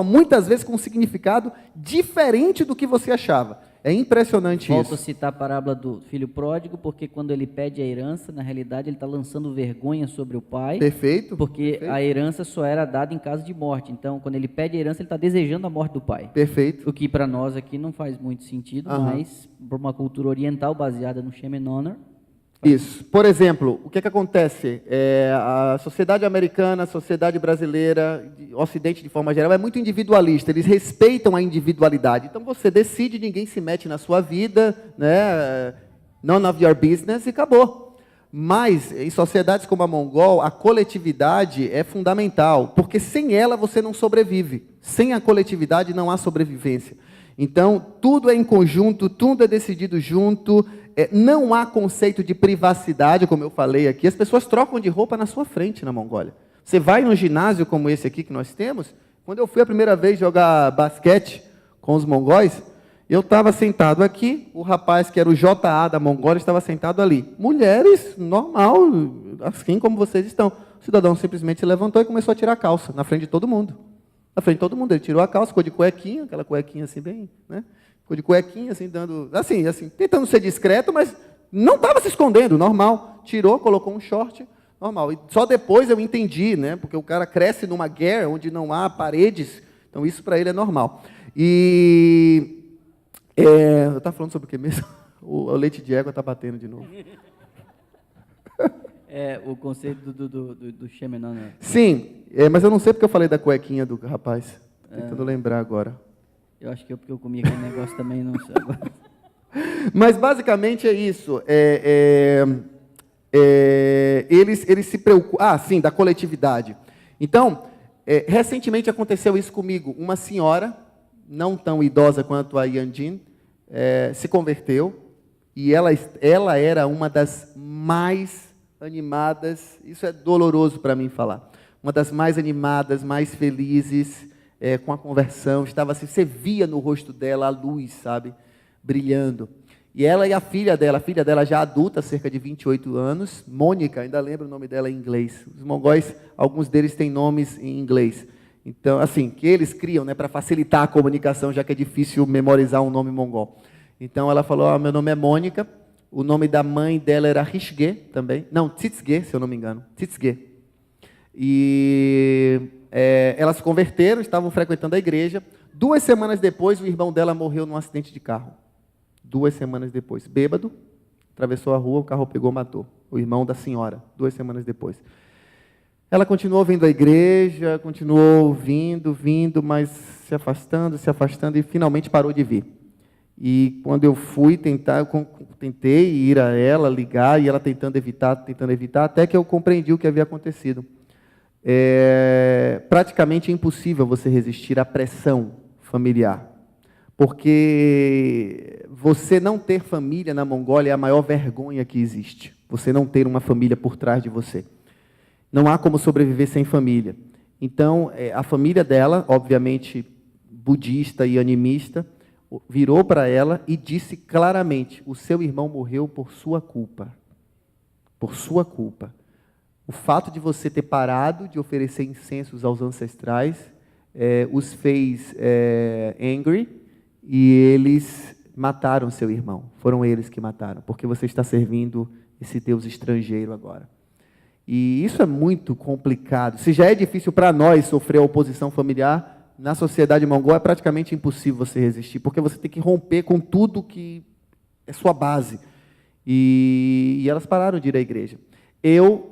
muitas vezes com um significado diferente do que você achava. É impressionante isso. Volto a citar a parábola do filho pródigo, porque quando ele pede a herança, na realidade ele está lançando vergonha sobre o pai. Perfeito. Porque perfeito. a herança só era dada em caso de morte. Então, quando ele pede a herança, ele está desejando a morte do pai. Perfeito. O que para nós aqui não faz muito sentido, mas para uma cultura oriental baseada no shame and honor. Isso. Por exemplo, o que acontece? A sociedade americana, a sociedade brasileira, o Ocidente de forma geral, é muito individualista. Eles respeitam a individualidade. Então, você decide, ninguém se mete na sua vida, né? None of your business, e acabou. Mas, em sociedades como a mongol, a coletividade é fundamental, porque sem ela você não sobrevive. Sem a coletividade não há sobrevivência. Então, tudo é em conjunto, tudo é decidido junto, não há conceito de privacidade, como eu falei aqui. As pessoas trocam de roupa na sua frente na Mongólia. Você vai num ginásio como esse aqui que nós temos, quando eu fui a primeira vez jogar basquete com os mongóis, eu estava sentado aqui, o rapaz que era o JA da Mongólia estava sentado ali. Mulheres, normal, assim como vocês estão. O cidadão simplesmente se levantou e começou a tirar a calça, na frente de todo mundo. Na frente de todo mundo, ele tirou a calça, ficou de cuequinha, aquela cuequinha assim bem, né? Ficou de cuequinha, assim, tentando ser discreto, mas não estava se escondendo, normal. Tirou, colocou um short, normal. E só depois eu entendi, né? Porque o cara cresce numa guerra onde não há paredes, então isso para ele é normal. E eu estava falando sobre o que mesmo? O leite de égua está batendo de novo. O conceito do shame and honor. Sim, mas eu não sei porque eu falei da cuequinha do rapaz. Tentando lembrar agora. Eu acho que porque eu comi aquele negócio também, não sei agora. Mas basicamente é isso. Eles se preocupam. Sim, da coletividade. Então, recentemente aconteceu isso comigo. Uma senhora, não tão idosa quanto a Yanjin, se converteu e ela era uma das mais animadas. Isso é doloroso para mim falar. Uma das mais animadas, mais felizes. Com a conversão, estava assim, você via no rosto dela a luz, sabe, brilhando. E ela e a filha dela já adulta, cerca de 28 anos, Mônica, ainda lembro o nome dela em inglês. Os mongóis, alguns deles têm nomes em inglês. Então, assim, que eles criam, né, para facilitar a comunicação, já que é difícil memorizar um nome mongol. Então, ela falou, meu nome é Mônica, o nome da mãe dela era Rishge também, não, Tsitsge, se eu não me engano, Tsitsge. E elas se converteram, estavam frequentando a igreja. 2 semanas depois, o irmão dela morreu num acidente de carro. 2 semanas depois. Bêbado, atravessou a rua, o carro pegou e matou. O irmão da senhora, 2 semanas depois. Ela continuou vindo à igreja, continuou vindo, mas se afastando e finalmente parou de vir. E quando eu fui tentar, eu tentei ir a ela, ligar, e ela tentando evitar, até que eu compreendi o que havia acontecido. É praticamente impossível você resistir à pressão familiar, porque você não ter família na Mongólia é a maior vergonha que existe, você não ter uma família por trás de você. Não há como sobreviver sem família. Então, a família dela, obviamente budista e animista, virou para ela e disse claramente, o seu irmão morreu por sua culpa. Por sua culpa. O fato de você ter parado de oferecer incensos aos ancestrais os fez angry e eles mataram seu irmão. Foram eles que mataram, porque você está servindo esse Deus estrangeiro agora. E isso é muito complicado. Se já é difícil para nós sofrer a oposição familiar, na sociedade mongol é praticamente impossível você resistir, porque você tem que romper com tudo que é sua base. E elas pararam de ir à igreja.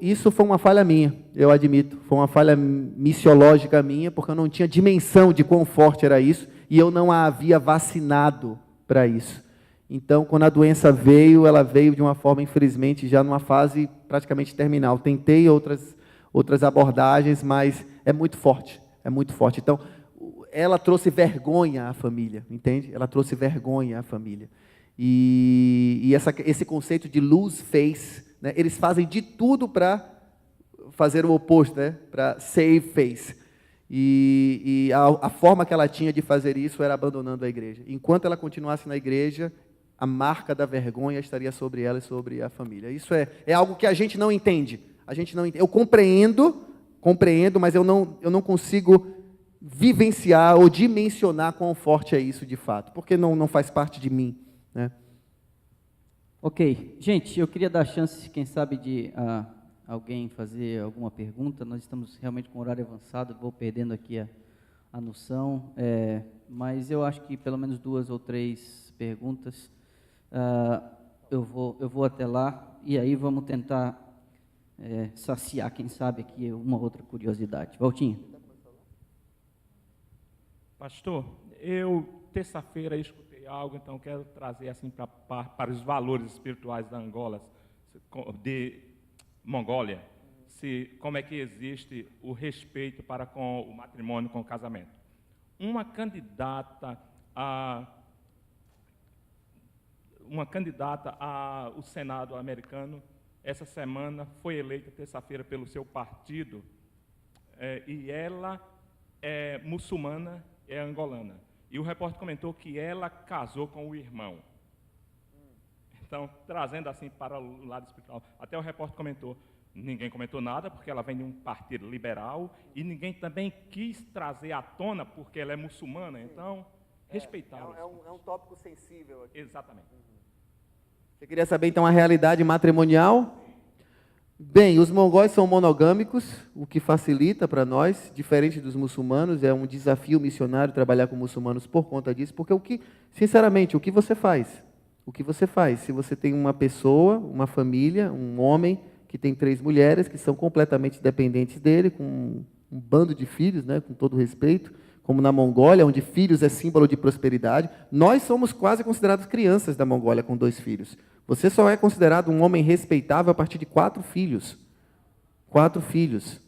Isso foi uma falha minha, eu admito. Foi uma falha missiológica minha, porque eu não tinha dimensão de quão forte era isso, e eu não a havia vacinado para isso. Então, quando a doença veio, ela veio de uma forma, infelizmente, já numa fase praticamente terminal. Tentei outras abordagens, mas é muito forte, é muito forte. Então, ela trouxe vergonha à família, entende? Ela trouxe vergonha à família. E esse conceito de lose face, né, eles fazem de tudo para fazer o oposto, né, para save face. E a forma que ela tinha de fazer isso era abandonando a igreja. Enquanto ela continuasse na igreja, a marca da vergonha estaria sobre ela e sobre a família. Isso é algo que a gente não entende. A gente não entende. Eu compreendo, mas eu não consigo vivenciar ou dimensionar quão forte é isso de fato, porque não faz parte de mim, né? Ok. Gente, eu queria dar chance, quem sabe, de alguém fazer alguma pergunta. Nós estamos realmente com horário avançado, vou perdendo aqui a noção, mas eu acho que pelo menos 2 ou 3 perguntas. Eu vou até lá e aí vamos tentar saciar, quem sabe, aqui uma outra curiosidade. Valtinho. Pastor, eu terça-feira escutei algo, então quero trazer assim para os valores espirituais da Angola, de Mongólia, como é que existe o respeito para com o matrimônio, com o casamento. Uma candidata ao Senado americano, essa semana foi eleita terça-feira pelo seu partido, e ela é muçulmana, é angolana. E o repórter comentou que ela casou com o irmão. Então, trazendo assim para o lado espiritual, até o repórter comentou, ninguém comentou nada, porque ela vem de um partido liberal, e ninguém também quis trazer à tona, porque ela é muçulmana, então, respeitaram. É um tópico sensível aqui. Exatamente. Você queria saber, então, a realidade matrimonial? Bem, os mongóis são monogâmicos, o que facilita para nós, diferente dos muçulmanos, é um desafio missionário trabalhar com muçulmanos por conta disso, porque sinceramente, o que você faz? O que você faz? Se você tem uma pessoa, uma família, um homem que tem 3 mulheres que são completamente dependentes dele, com um bando de filhos, né, com todo respeito, como na Mongólia, onde filhos é símbolo de prosperidade, nós somos quase considerados crianças da Mongólia com 2 filhos. Você só é considerado um homem respeitável a partir de 4 filhos. 4 filhos.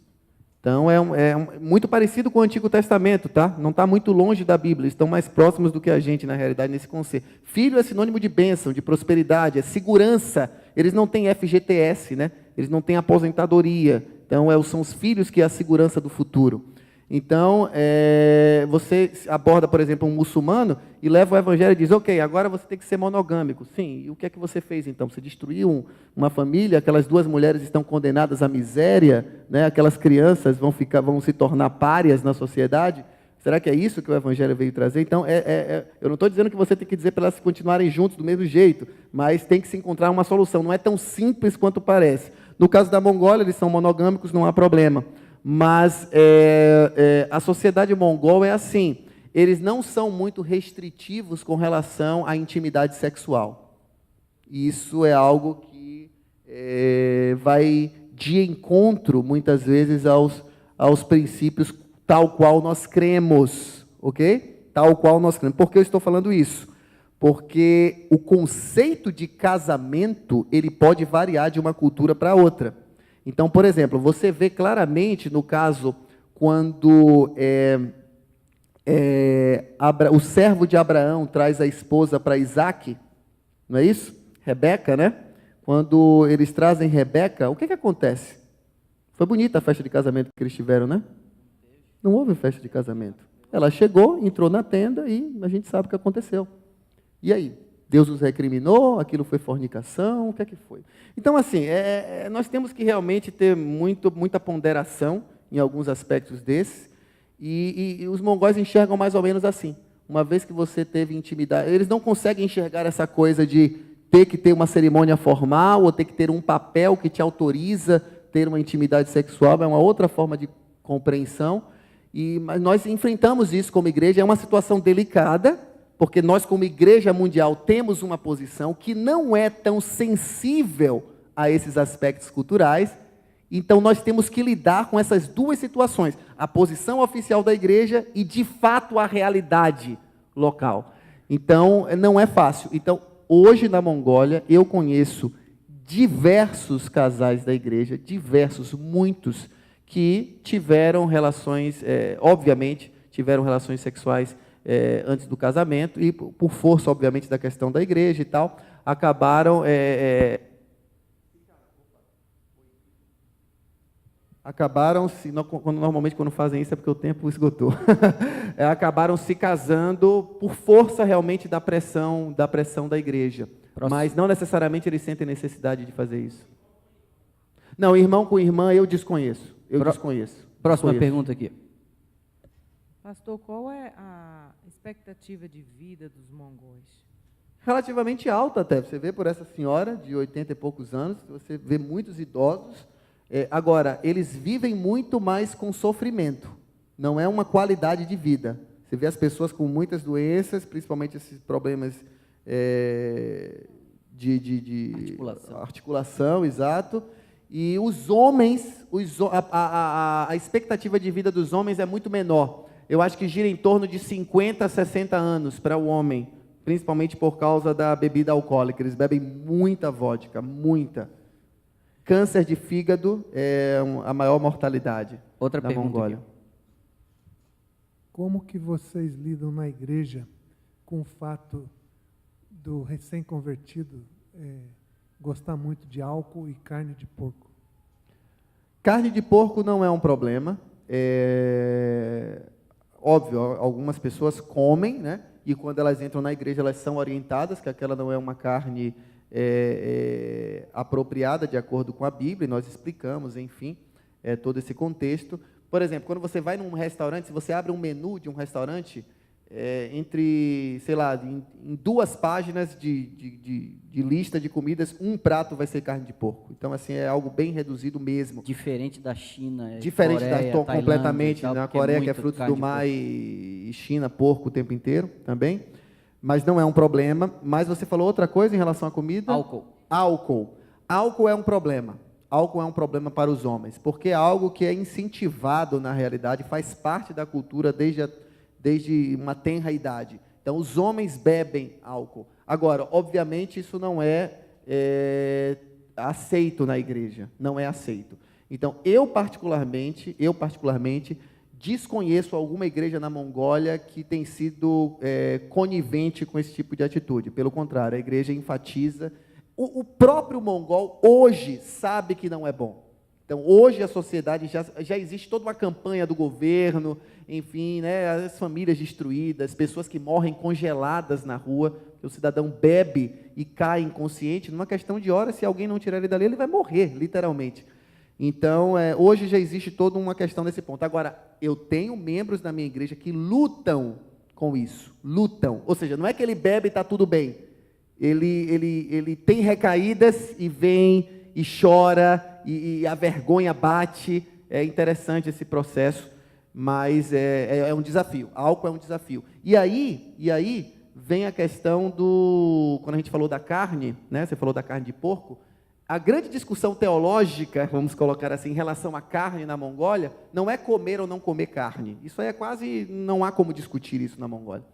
Então, é muito parecido com o Antigo Testamento, tá? Não está muito longe da Bíblia, estão mais próximos do que a gente, na realidade, nesse conceito. Filho é sinônimo de bênção, de prosperidade, é segurança. Eles não têm FGTS, né? Eles não têm aposentadoria. Então, são os filhos que é a segurança do futuro. Então, você aborda, por exemplo, um muçulmano e leva o evangelho e diz, ok, agora você tem que ser monogâmico. Sim, e o que é que você fez então? Você destruiu uma família, aquelas 2 mulheres estão condenadas à miséria, né? Aquelas crianças vão se tornar párias na sociedade. Será que é isso que o evangelho veio trazer? Então, eu não estou dizendo que você tem que dizer para elas continuarem juntos do mesmo jeito, mas tem que se encontrar uma solução. Não é tão simples quanto parece. No caso da Mongólia, eles são monogâmicos, não há problema. Mas a sociedade mongol é assim, eles não são muito restritivos com relação à intimidade sexual. Isso é algo que vai de encontro, muitas vezes, aos princípios tal qual nós cremos, ok? Tal qual nós cremos. Por que eu estou falando isso? Porque o conceito de casamento, ele pode variar de uma cultura para outra. Então, por exemplo, você vê claramente no caso quando o servo de Abraão traz a esposa para Isaac, não é isso? Rebeca, né? Quando eles trazem Rebeca, o que acontece? Foi bonita a festa de casamento que eles tiveram, né? Não houve festa de casamento. Ela chegou, entrou na tenda e a gente sabe o que aconteceu. E aí? Deus os recriminou, aquilo foi fornicação, o que é que foi? Então, assim, nós temos que realmente ter muita ponderação em alguns aspectos desses, e os mongóis enxergam mais ou menos assim. Uma vez que você teve intimidade, eles não conseguem enxergar essa coisa de ter que ter uma cerimônia formal, ou ter que ter um papel que te autoriza ter uma intimidade sexual, é uma outra forma de compreensão, mas nós enfrentamos isso como igreja, é uma situação delicada, porque nós, como igreja mundial, temos uma posição que não é tão sensível a esses aspectos culturais, então nós temos que lidar com essas 2 situações, a posição oficial da igreja e, de fato, a realidade local. Então, não é fácil. Então, Hoje, na Mongólia, eu conheço diversos casais da igreja, diversos, muitos, que tiveram relações, obviamente, tiveram relações sexuais antes do casamento, e por força, obviamente, da questão da igreja e tal, acabaram normalmente quando fazem isso é porque o tempo esgotou, acabaram se casando por força realmente da pressão da igreja. Próximo. Mas não necessariamente eles sentem necessidade de fazer isso. Não, irmão com irmã eu desconheço. Desconheço. Próxima pergunta aqui. Pastor, qual é a expectativa de vida dos mongóis? Relativamente alta até. Você vê por essa senhora de 80 e poucos anos, você vê muitos idosos. Agora, eles vivem muito mais com sofrimento. Não é uma qualidade de vida. Você vê as pessoas com muitas doenças, principalmente esses problemas de articulação, exato. E os homens, a expectativa de vida dos homens é muito menor. Eu acho que gira em torno de 50 a 60 anos para o homem, principalmente por causa da bebida alcoólica. Eles bebem muita vodka, muita. Câncer de fígado é a maior mortalidade. Outra pergunta Mongólia. Aqui. Como que vocês lidam na igreja com o fato do recém-convertido gostar muito de álcool e carne de porco? Carne de porco não é um problema. Óbvio, algumas pessoas comem, né? E quando elas entram na igreja, elas são orientadas que aquela não é uma carne apropriada de acordo com a Bíblia, e nós explicamos, enfim, todo esse contexto. Por exemplo, quando você vai num restaurante, se você abre um menu de um restaurante, entre, sei lá, em 2 páginas de lista de comidas, um prato vai ser carne de porco. Então, assim, é algo bem reduzido mesmo. Diferente da China, diferente Coreia, da completamente, tal, na Coreia, que é fruto do mar, e China, porco o tempo inteiro também. Mas não é um problema. Mas você falou outra coisa em relação à comida? Álcool. Álcool é um problema. Álcool é um problema para os homens, porque é algo que é incentivado, na realidade, faz parte da cultura desde uma tenra idade. Então, os homens bebem álcool. Agora, obviamente, isso não é aceito na igreja. Não é aceito. Então, eu particularmente, desconheço alguma igreja na Mongólia que tem sido conivente com esse tipo de atitude. Pelo contrário, a igreja enfatiza. O próprio mongol hoje sabe que não é bom. Então, hoje a sociedade já existe toda uma campanha do governo, enfim, né, as famílias destruídas, pessoas que morrem congeladas na rua, o cidadão bebe e cai inconsciente, numa questão de horas, se alguém não tirar ele dali, ele vai morrer, literalmente. Então, hoje já existe toda uma questão nesse ponto. Agora, eu tenho membros da minha igreja que lutam com isso, lutam. Ou seja, não é que ele bebe e está tudo bem. Ele tem recaídas e vem e chora e a vergonha bate. É interessante esse processo, mas é um desafio. Álcool é um desafio. E aí vem a questão quando a gente falou da carne, né? Você falou da carne de porco. A grande discussão teológica, vamos colocar assim, em relação à carne na Mongólia, não é comer ou não comer carne. Isso aí é quase, não há como discutir isso na Mongólia.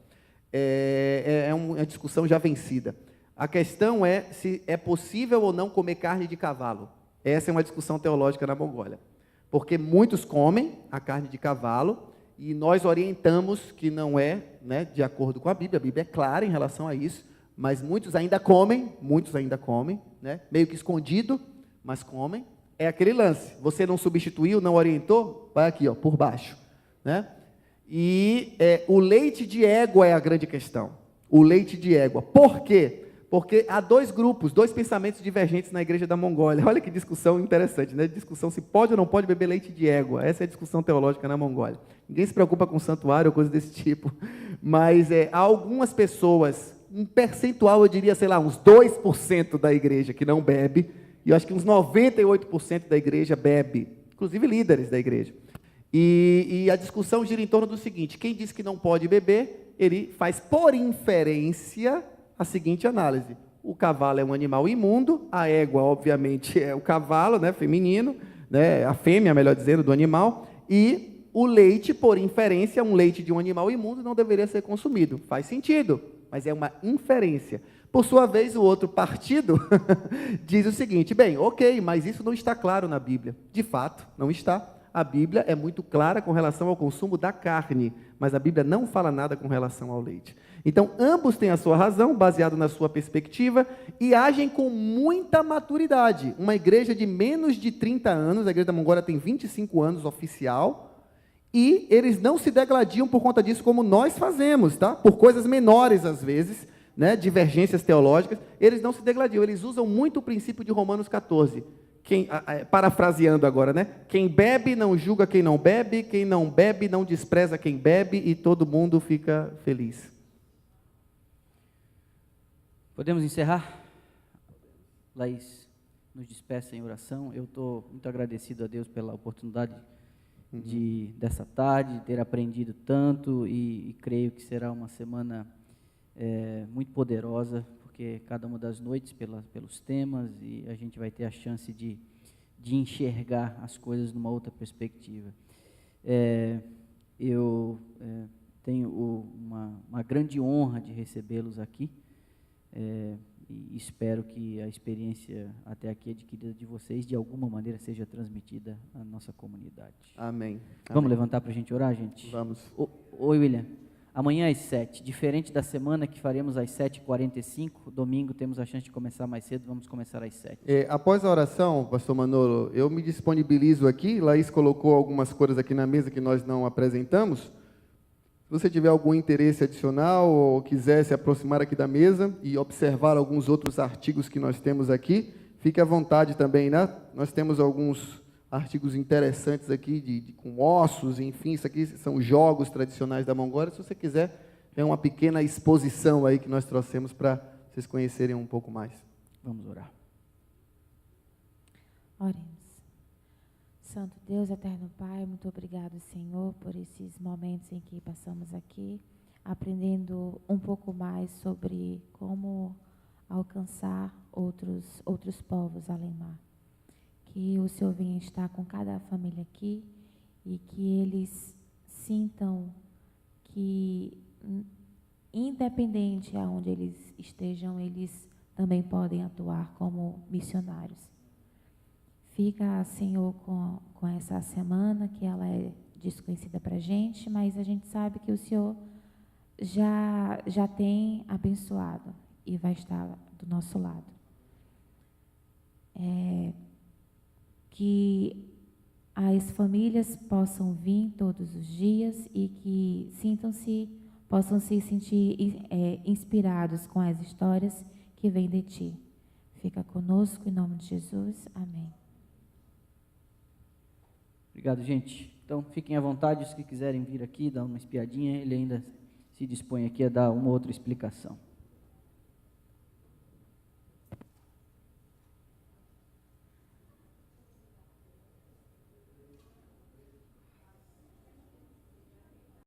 É uma discussão já vencida. A questão é se é possível ou não comer carne de cavalo. Essa é uma discussão teológica na Mongólia. Porque muitos comem a carne de cavalo e nós orientamos que não é, né, de acordo com a Bíblia é clara em relação a isso, mas muitos ainda comem, né, meio que escondido, mas comem. É aquele lance, você não substituiu, não orientou, vai aqui, ó, por baixo. Né? E o leite de égua é a grande questão. O leite de égua. Por quê? Porque há 2 grupos, 2 pensamentos divergentes na igreja da Mongólia. Olha que discussão interessante, né? Discussão se pode ou não pode beber leite de égua. Essa é a discussão teológica na Mongólia. Ninguém se preocupa com santuário ou coisa desse tipo. Mas há algumas pessoas, um percentual, eu diria, sei lá, uns 2% da igreja que não bebe, e eu acho que uns 98% da igreja bebe, inclusive líderes da igreja. E a discussão gira em torno do seguinte: quem diz que não pode beber, ele faz por inferência a seguinte análise: o cavalo é um animal imundo, a égua, obviamente, é o cavalo, né, feminino, né, a fêmea, melhor dizendo, do animal, e o leite, por inferência, um leite de um animal imundo não deveria ser consumido. Faz sentido, mas é uma inferência. Por sua vez, o outro partido diz o seguinte: bem, ok, mas isso não está claro na Bíblia. De fato, não está. A Bíblia é muito clara com relação ao consumo da carne, mas a Bíblia não fala nada com relação ao leite. Então, ambos têm a sua razão, baseado na sua perspectiva, e agem com muita maturidade. Uma igreja de menos de 30 anos, a igreja da Mongólia tem 25 anos oficial, e eles não se degladiam por conta disso como nós fazemos, tá? Por coisas menores às vezes, né? Divergências teológicas, eles não se degladiam, eles usam muito o princípio de Romanos 14. Parafraseando agora, né? Quem bebe não julga quem não bebe não despreza quem bebe, e todo mundo fica feliz. Podemos encerrar? Laís, nos despeça em oração. Eu estou muito agradecido a Deus pela oportunidade dessa tarde, ter aprendido tanto, e creio que será uma semana muito poderosa, porque cada uma das noites, pelos temas, e a gente vai ter a chance de enxergar as coisas numa outra perspectiva. Eu tenho uma grande honra de recebê-los aqui, e espero que a experiência até aqui adquirida de vocês, de alguma maneira, seja transmitida à nossa comunidade. Amém. Vamos levantar para a gente orar, gente? Vamos. Oi, William. Amanhã às 7, diferente da semana que faremos às 7h45, domingo temos a chance de começar mais cedo, vamos começar às 7. Após a oração, pastor Manolo, eu me disponibilizo aqui, Laís colocou algumas coisas aqui na mesa que nós não apresentamos. Se você tiver algum interesse adicional ou quiser se aproximar aqui da mesa e observar alguns outros artigos que nós temos aqui, fique à vontade também, né? Nós temos alguns artigos interessantes aqui, com ossos, enfim, isso aqui são jogos tradicionais da Mongólia. Se você quiser, é uma pequena exposição aí que nós trouxemos para vocês conhecerem um pouco mais. Vamos orar. Oremos. Santo Deus, eterno Pai, muito obrigado, Senhor, por esses momentos em que passamos aqui, aprendendo um pouco mais sobre como alcançar outros povos além-mar. Que o Senhor venha estar com cada família aqui e que eles sintam que, independente aonde eles estejam, eles também podem atuar como missionários. Fica, Senhor, com essa semana, que ela é desconhecida para a gente, mas a gente sabe que o Senhor já tem abençoado e vai estar do nosso lado. Que as famílias possam vir todos os dias e que possam se sentir inspirados com as histórias que vêm de Ti. Fica conosco, em nome de Jesus. Amém. Obrigado, gente. Então, fiquem à vontade, os que quiserem vir aqui, dar uma espiadinha, ele ainda se dispõe aqui a dar uma outra explicação.